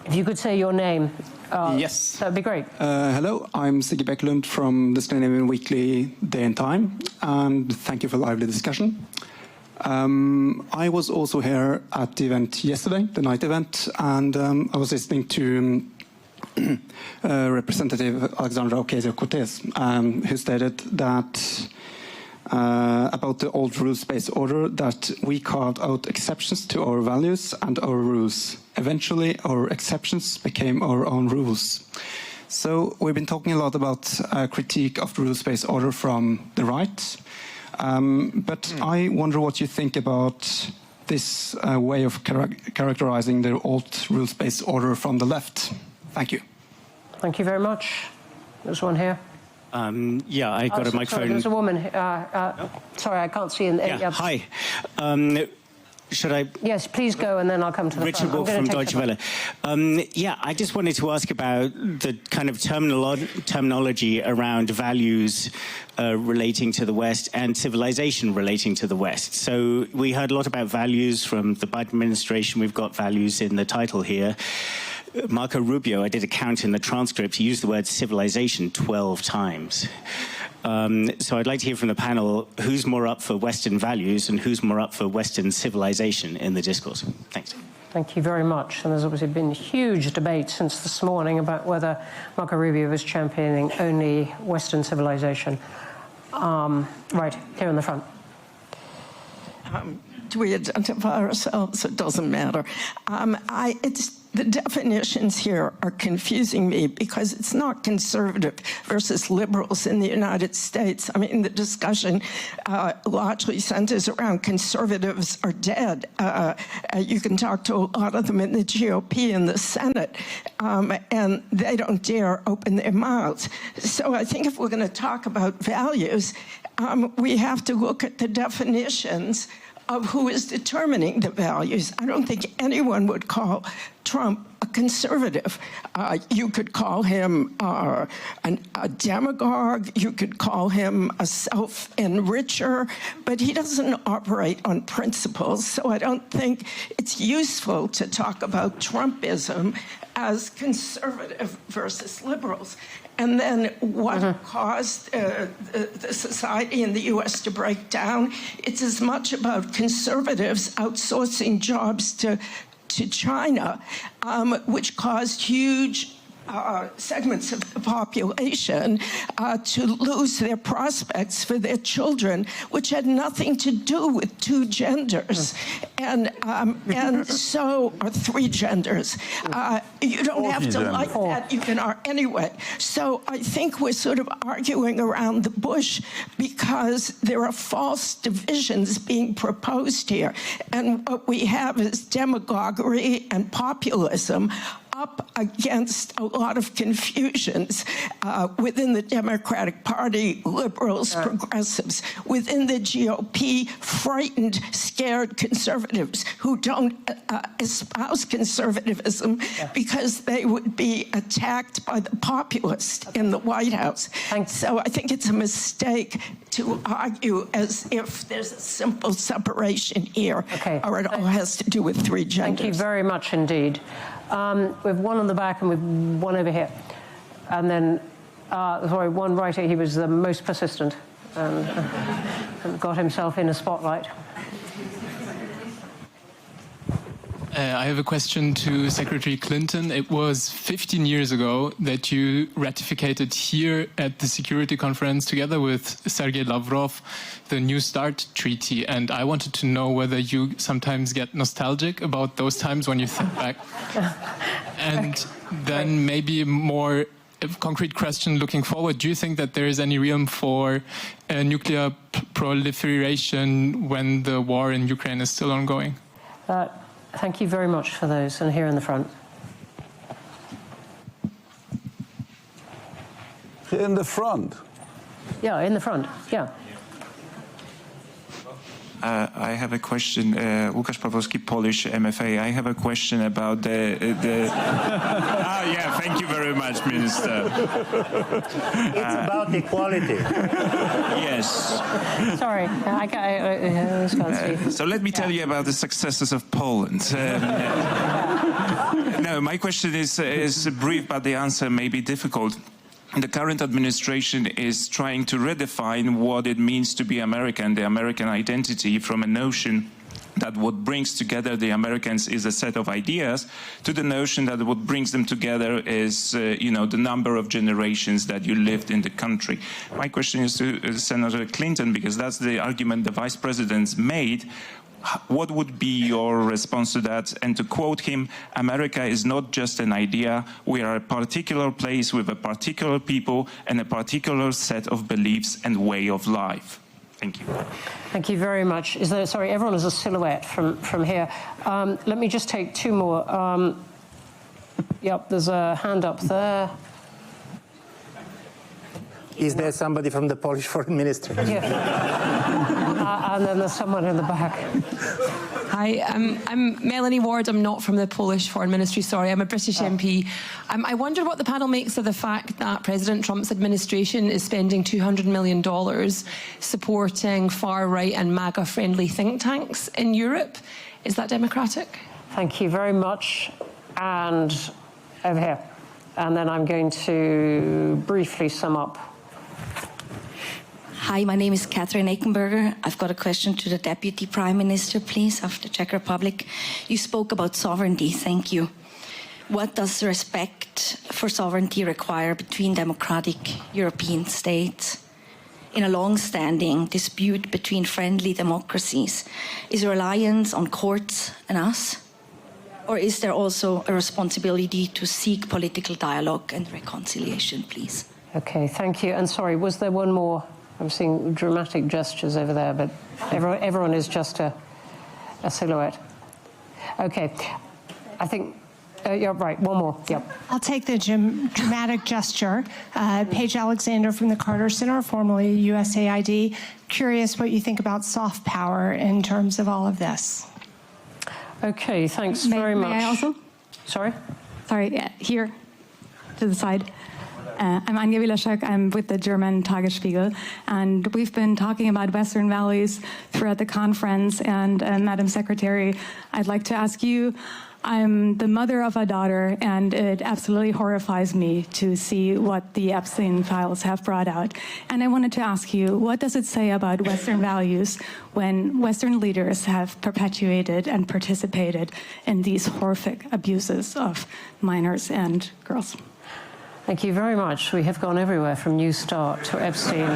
If you could say your name. Yes. That would be great. Hello, I'm Sigge Becklund from the Scandinavian Weekly Day and Time, and thank you for lively discussion. I was also here at the event yesterday, the night event, and I was listening to Representative Alexandra Ocasio-Cortez, who stated that about the old rules-based order, that we carved out exceptions to our values and our rules. Eventually, our exceptions became our own rules. So we've been talking a lot about critique of the rules-based order from the right, but I wonder what you think about this way of characterizing the old rules-based order from the left. Thank you. Thank you very much. There's one here. Yeah, I got a microphone. Sorry, there's a woman. Sorry, I can't see. Hi. Should I? Yes, please go, and then I'll come to the Richard front. Wolf from Deutsche Welle. Yeah, I just wanted to ask about the kind of terminology around values relating to the West and civilization relating to the West. So we heard a lot about values from the Biden administration. We've got values in the title here. Marco Rubio, I did a count in the transcript, he used the word civilization 12 times. So I'd like to hear from the panel who's more up for Western values and who's more up for Western civilization in the discourse. Thanks. Thank you very much. And there's obviously been huge debate since this morning about whether Marco Rubio was championing only Western civilization. Right, here in the front. Do we identify ourselves? It doesn't matter. The definitions here are confusing me because it's not conservative versus liberals in the United States. I mean, the discussion largely centers around conservatives are dead. You can talk to a lot of them in the GOP and the Senate, and they don't dare open their mouths. So I think if we're going to talk about values, we have to look at the definitions of who is determining the values. I don't think anyone would call Trump a conservative. You could call him a demagogue, you could call him a self-enricher, but he doesn't operate on principles, so I don't think it's useful to talk about Trumpism as conservative versus liberals. And then what caused the society in the U.S. to break down? It's as much about conservatives outsourcing jobs to China, which caused huge segments of the population to lose their prospects for their children, which had nothing to do with two genders, and so or three genders. You don't have to like that. You can anyway. So I think we're sort of arguing around the bush because there are false divisions being proposed here, and what we have is demagoguery and populism up against a lot of confusions within the Democratic Party, liberals, progressives, within the GOP, frightened, scared conservatives who don't espouse conservatism because they would be attacked by the populist in the White House. So I think it's a mistake to argue as if there's a simple separation here, or it all has to do with three genders. Thank you very much indeed. We have one on the back and we have one over here. And then, sorry, one right here, he was the most persistent and got himself in a spotlight. I have a question to Secretary Clinton. It was 15 years ago that you ratificated here at the Security Conference together with Sergei Lavrov the New START treaty, and I wanted to know whether you sometimes get nostalgic about those times when you think back. And then maybe more a concrete question looking forward, do you think that there is any room for nuclear proliferation when the war in Ukraine is still ongoing? Thank you very much for those. And here in the front. In the front? Yeah, in the front, yeah. I have a question, Łukasz Pawłowski, Polish MFA. I have a question about the yeah, thank you very much, Minister. It's about equality. Yes. Sorry, I can't see. So let me tell you about the successes of Poland. No, my question is brief, but the answer may be difficult. The current administration is trying to redefine what it means to be American, the American identity, from a notion that what brings together the Americans is a set of ideas, to the notion that what brings them together is, you know, the number of generations that you lived in the country. My question is to Senator Clinton, because that's the argument the vice presidents made. What would be your response to that? And to quote him, America is not just an idea. We are a particular place with a particular people and a particular set of beliefs and way of life. Thank you. Thank you very much. Is there, sorry, everyone is a silhouette from here. Let me just take two more. Yep, there's a hand up there. Is there somebody from the Polish foreign ministry? Yeah. And then there's someone in the back. Hi, I'm Melanie Ward. I'm not from the Polish Foreign Ministry, sorry. I'm a British MP. I wonder what the panel makes of the fact that President Trump's administration is spending $200 million supporting far-right and MAGA-friendly think tanks in Europe. Is that democratic? Thank you very much. And over here. And then I'm going to briefly sum up. Hi, my name is Catherine Eckenberger. I've got a question to the Deputy Prime Minister, please, of the Czech Republic. You spoke about sovereignty. Thank you. What does respect for sovereignty require between democratic European states? In a long-standing dispute between friendly democracies, is reliance on courts and us? Or is there also a responsibility to seek political dialogue and reconciliation, please? Okay, thank you. And sorry, was there one more? I'm seeing dramatic gestures over there, but everyone is just a silhouette. Okay, I think you're right. One more. Yep. I'll take the dramatic gesture. Paige Alexander from the Carter Center, formerly USAID. Curious what you think about soft power in terms of all of this. Okay, thanks very much. May I also? Sorry? Sorry, yeah, here to the side. I'm Anja Wielaschek. I'm with the German Tagesspiegel, and we've been talking about Western values throughout the conference. And Madam Secretary, I'd like to ask you, I'm the mother of a daughter, and it absolutely horrifies me to see what the Epstein files have brought out. And I wanted to ask you, what does it say about Western values when Western leaders have perpetuated and participated in these horrific abuses of minors and girls? Thank you very much. We have gone everywhere from New Start to Epstein.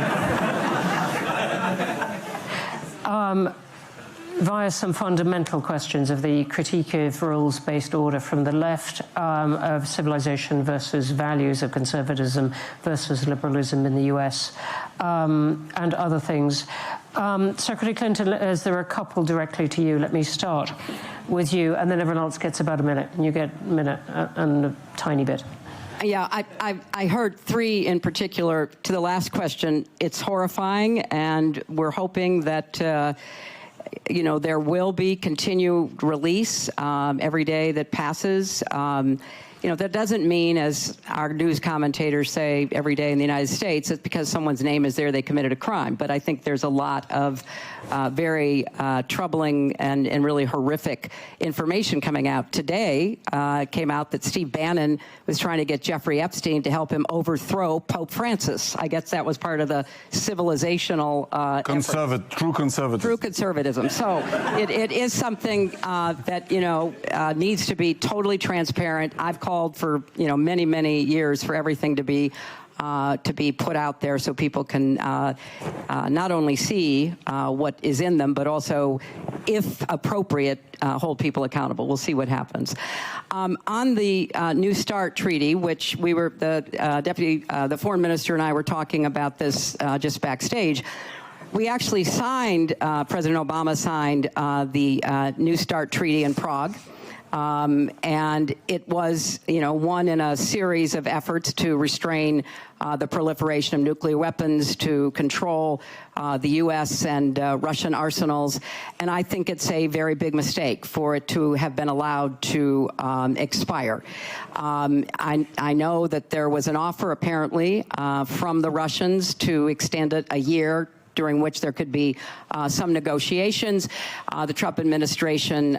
Via some fundamental questions of the critique of rules-based order from the left, of civilization versus values, of conservatism versus liberalism in the US, and other things. Secretary Clinton, as there are a couple directly to you, let me start with you, and then everyone else gets about a minute, and you get a minute and a tiny bit. Yeah, I heard three in particular. To the last question, it's horrifying, and we're hoping that you know, there will be continued release every day that passes. that doesn't mean, as our news commentators say every day in the United States, that because someone's name is there, they committed a crime. But I think there's a lot of very troubling and really horrific information coming out. Today, it came out that Steve Bannon was trying to get Jeffrey Epstein to help him overthrow Pope Francis. I guess that was part of the civilizational true conservatism. So it is something that needs to be totally transparent. I've called for many, many years for everything to be put out there so people can not only see what is in them, but also, if appropriate, hold people accountable. We'll see what happens. On the New START treaty, which we were, the foreign minister and I were talking about this just backstage, we actually signed, President Obama signed the New START treaty in Prague. And it was, one in a series of efforts to restrain the proliferation of nuclear weapons, to control the U.S. and Russian arsenals. And I think it's a very big mistake for it to have been allowed to expire. I know that there was an offer, apparently, from the Russians to extend it a year, during which there could be some negotiations. The Trump administration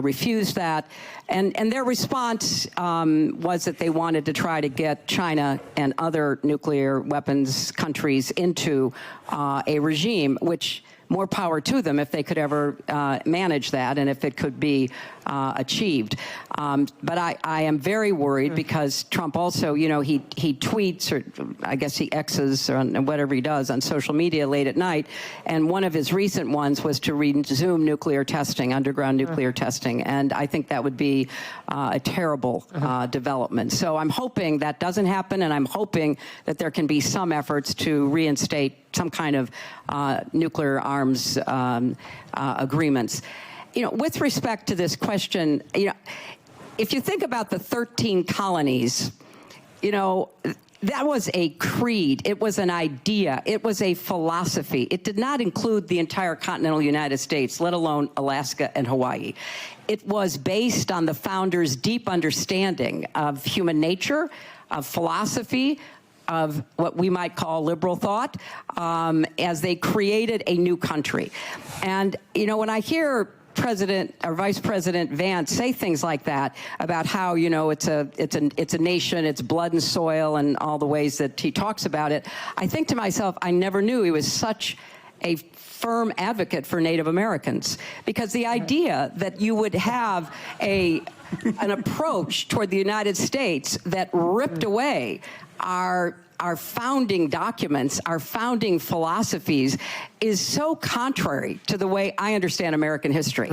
refused that. And their response was that they wanted to try to get China and other nuclear weapons countries into a regime, which more power to them if they could ever manage that and if it could be achieved. But I am very worried because Trump also, he tweets, or I guess he X's or whatever he does on social media late at night, and one of his recent ones was to resume nuclear testing, underground nuclear testing, and I think that would be a terrible development. So I'm hoping that doesn't happen, and I'm hoping that there can be some efforts to reinstate some kind of nuclear arms agreements. With respect to this question, if you think about the 13 colonies, that was a creed. It was an idea. It was a philosophy. It did not include the entire continental United States, let alone Alaska and Hawaii. It was based on the founders' deep understanding of human nature, of philosophy, of what we might call liberal thought, as they created a new country. And, when I hear President or Vice President Vance say things like that about how it's a nation, it's blood and soil, and all the ways that he talks about it, I think to myself, I never knew he was such a firm advocate for Native Americans, because the idea that you would have an approach toward the United States that ripped away our founding documents, our founding philosophies, is so contrary to the way I understand American history.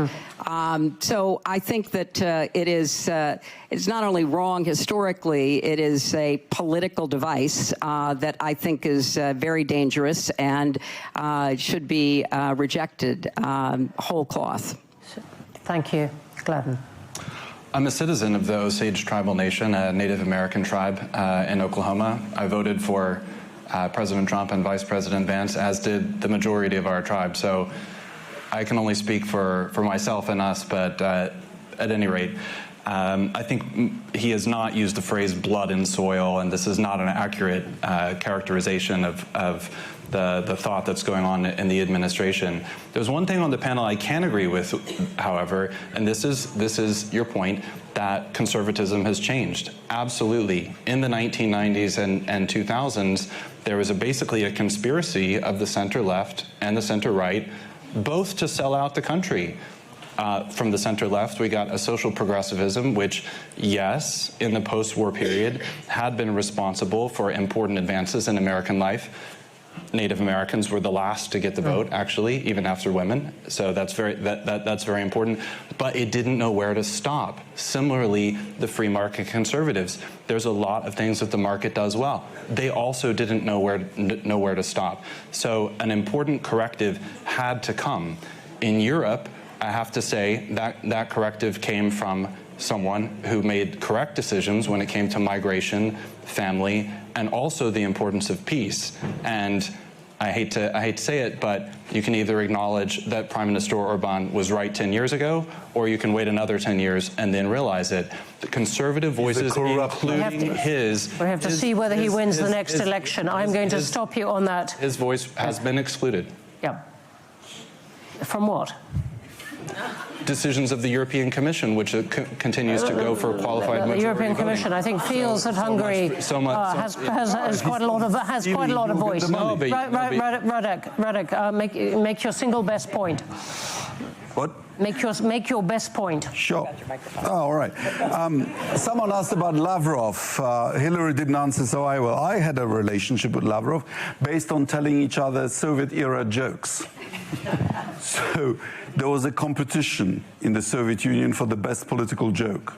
So I think that it's not only wrong historically, it is a political device that I think is very dangerous and should be rejected whole cloth. Thank you. Gladden. I'm a citizen of the Osage Tribal Nation, a Native American tribe in Oklahoma. I voted for President Trump and Vice President Vance, as did the majority of our tribe. So I can only speak for myself and us, but at any rate, I think he has not used the phrase blood and soil, and this is not an accurate characterization of the thought that's going on in the administration. There's one thing on the panel I can agree with, however, and this is your point, that conservatism has changed. Absolutely. In the 1990s and 2000s, there was basically a conspiracy of the center-left and the center-right, both to sell out the country. From the center-left, we got a social progressivism, which, yes, in the post-war period, had been responsible for important advances in American life. Native Americans were the last to get the vote, actually, even after women. So that's very important. But it didn't know where to stop. Similarly, the free market conservatives. There's a lot of things that the market does well. They also didn't know where to stop. So an important corrective had to come. In Europe, I have to say that corrective came from someone who made correct decisions when it came to migration, family, and also the importance of peace. And I hate to say it, but you can either acknowledge that Prime Minister Orban was right 10 years ago, or you can wait another 10 years and then realize it. The conservative voices, including his... We have to see whether he wins the next election. I'm going to stop you on that. His voice has been excluded. Yeah. From what? Decisions of the European Commission, which continues to go for a qualified majority. The European Commission, I think, feels that Hungary has quite a lot of voice. Radek, make your single best point. What? Make your best point. Sure. Oh, all right. Someone asked about Lavrov. Hillary didn't answer, so I will. I had a relationship with Lavrov based on telling each other Soviet-era jokes. So there was a competition in the Soviet Union for the best political joke.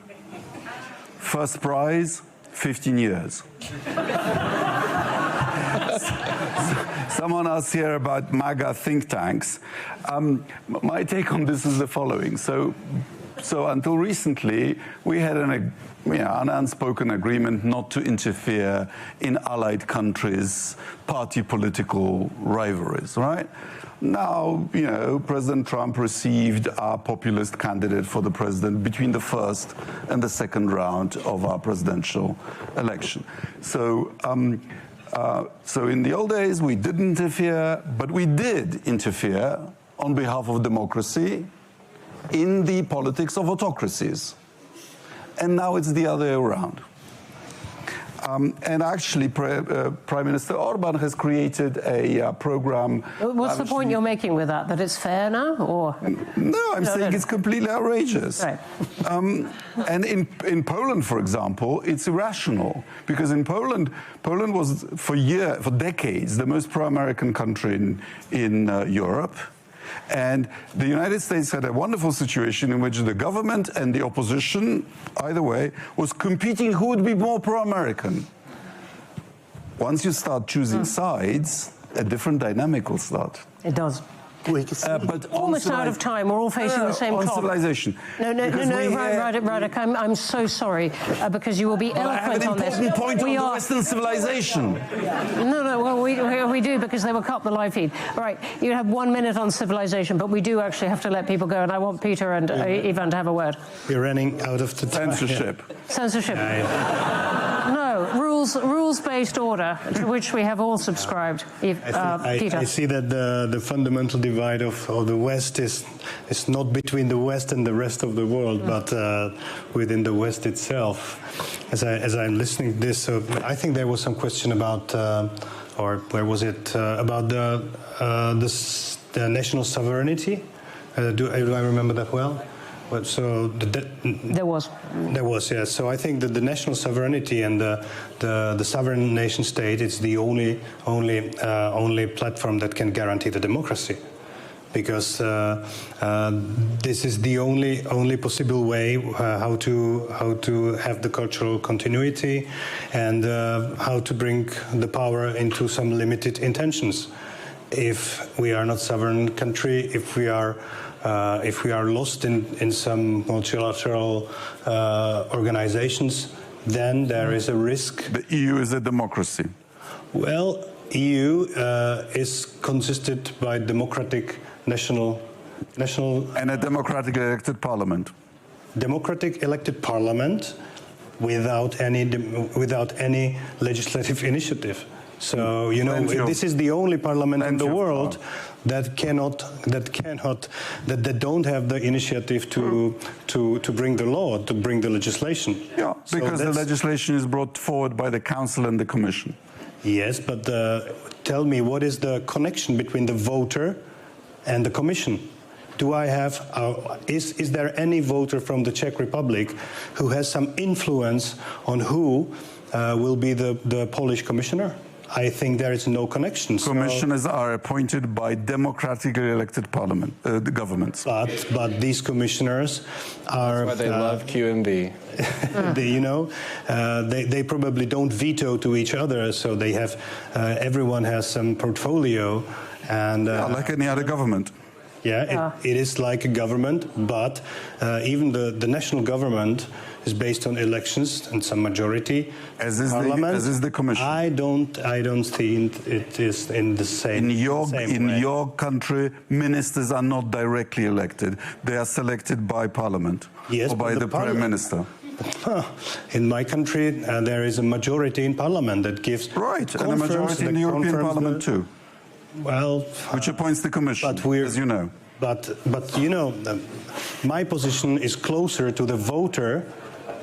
First prize, 15 years. Someone asked here about MAGA think tanks. My take on this is the following. So until recently, we had an unspoken agreement not to interfere in allied countries' party political rivalries, right? Now, President Trump received our populist candidate for the president between the first and the second round of our presidential election. So in the old days, we didn't interfere, but we did interfere on behalf of democracy in the politics of autocracies. And now it's the other way around. And actually, Prime Minister Orban has created a program. What's the point you're making with that? That it's fair now, or? No, I'm saying it's completely outrageous. Right. And in Poland, for example, it's irrational because in Poland was for decades the most pro-American country in Europe. And the United States had a wonderful situation in which the government and the opposition, either way, was competing who would be more pro-American. Once you start choosing sides, a different dynamic will start. It does. But almost out of time. We're all facing the same on clock. Civilization. No, Radek, I'm so sorry because you will be eloquent on this. I have an important point on the Western civilization. No, well, we do because they will cut the live feed. Right, you have 1 minute on civilization, but we do actually have to let people go, and I want Peter and Ivan to have a word. We're running out of the time. Censorship. Censorship. No, rules-based order to which we have all subscribed. Peter. I see that the fundamental divide of the West is not between the West and the rest of the world, but within the West itself. As I'm listening to this, I think there was some question about, or where was it, about the national sovereignty. Do I remember that well? But so there was, yes. So I think that the national sovereignty and the sovereign nation state is the only platform that can guarantee the democracy, because this is the only possible way how to have the cultural continuity and how to bring the power into some limited intentions. If we are not sovereign country, if we are lost in some multilateral organizations, then there is a risk. The EU is a democracy. Well, EU is consisted by democratic national and a democratic elected parliament. Democratic elected parliament without any legislative initiative. So this is the only parliament in the world that don't have the initiative to bring the law, to bring the legislation. Yeah, because the legislation is brought forward by the Council and the Commission. Yes, but tell me, what is the connection between the voter and the Commission? Is there any voter from the Czech Republic who has some influence on who will be the Polish commissioner? I think there is no connection. Commissioners are appointed by democratically elected the governments. But these commissioners are. That's why they love QMB. They probably don't veto to each other, so they have. Everyone has some portfolio, and like any other government. Yeah, it is like a government, but even the national government is based on elections and some majority. As is the Commission. I don't think it is in the same. In your country, ministers are not directly elected; they are selected by Parliament or by the Prime Minister. In my country, there is a majority in Parliament that gives and a majority in the European Parliament too. Well, which appoints the Commission, as you know. But you know, my position is closer to the voter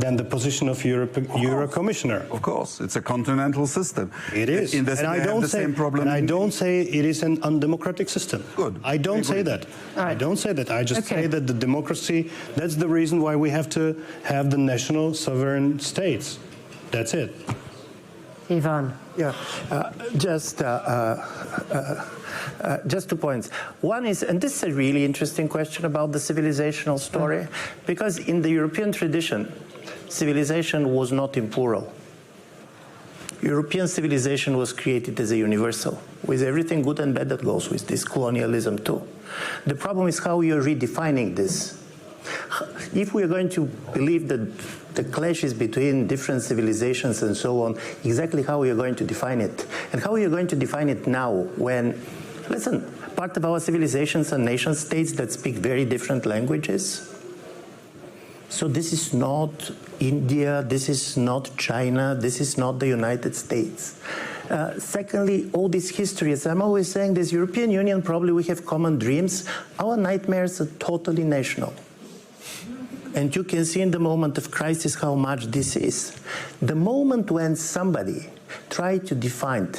than the position of Euro Commissioner. Of course, it's a continental system. It is, and I don't say it is an undemocratic system. Good. I don't say that. I don't say that. I just say that the democracy. That's the reason why we have to have the national sovereign states. That's it. Ivan. Yeah, just 2 points. One is, and this is a really interesting question about the civilizational story, because in the European tradition, civilization was not in plural. European civilization was created as a universal, with everything good and bad that goes with this, colonialism too. The problem is how you're redefining this. If we are going to believe that the clashes between different civilizations and so on, exactly how we are going to define it, and how we are going to define it now when, listen, part of our civilizations are nation states that speak very different languages. So this is not India, this is not China, this is not the United States. Secondly, all this history, as I'm always saying, this European Union, probably we have common dreams. Our nightmares are totally national. And you can see in the moment of crisis how much this is. The moment when somebody tried to define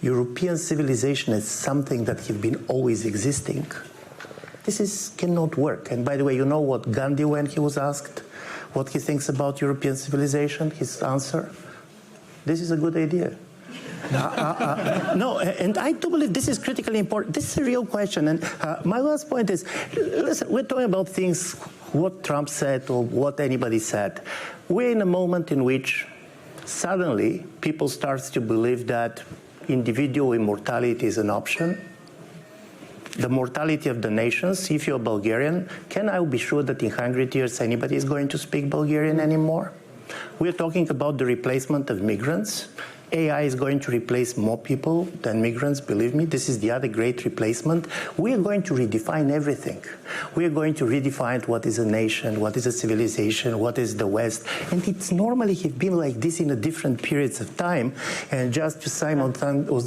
European civilization as something that have been always existing, cannot work. And by the way, you know what Gandhi, when he was asked what he thinks about European civilization, his answer, this is a good idea. No, and I do believe this is critically important. This is a real question. And my last point is, listen, we're talking about things, what Trump said or what anybody said. We're in a moment in which suddenly people start to believe that individual immortality is an option. The mortality of the nations, if you're Bulgarian, can I be sure that in 100 years anybody is going to speak Bulgarian anymore? We're talking about the replacement of migrants. AI is going to replace more people than migrants, believe me. This is the other great replacement. We are going to redefine everything. We are going to redefine what is a nation, what is a civilization, what is the West. And it's normally have been like this in a different periods of time. And just to say on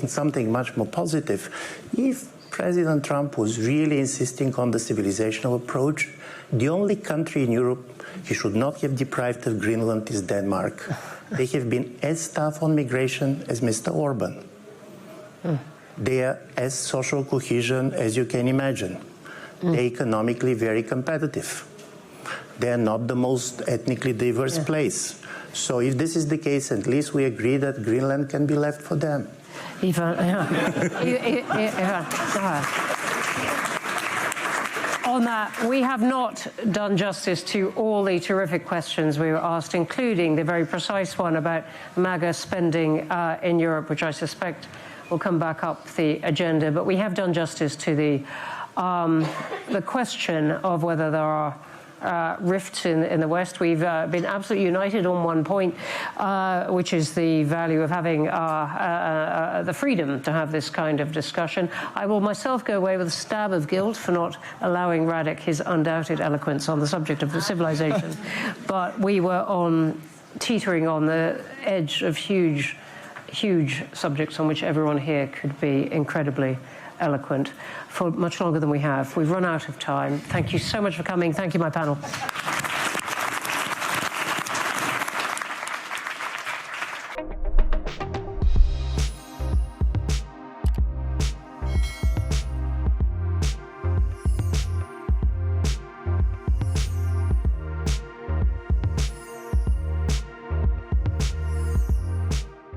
something much more positive, if President Trump was really insisting on the civilizational approach, the only country in Europe he should not have deprived of Greenland is Denmark. They have been as tough on migration as Mr. Orban. They are as social cohesion as you can imagine. They're economically very competitive. They are not the most ethnically diverse place. So if this is the case, at least we agree that Greenland can be left for them. On that, we have not done justice to all the terrific questions we were asked, including the very precise one about MAGA spending in Europe, which I suspect will come back up the agenda. But we have done justice to the question of whether there are rifts in the West. We've been absolutely united on one point, which is the value of having the freedom to have this kind of discussion. I will myself go away with a stab of guilt for not allowing Radek his undoubted eloquence on the subject of the civilization. But we were teetering on the edge of huge subjects on which everyone here could be incredibly eloquent for much longer than we have. We've run out of time. Thank you so much for coming. Thank you, my panel.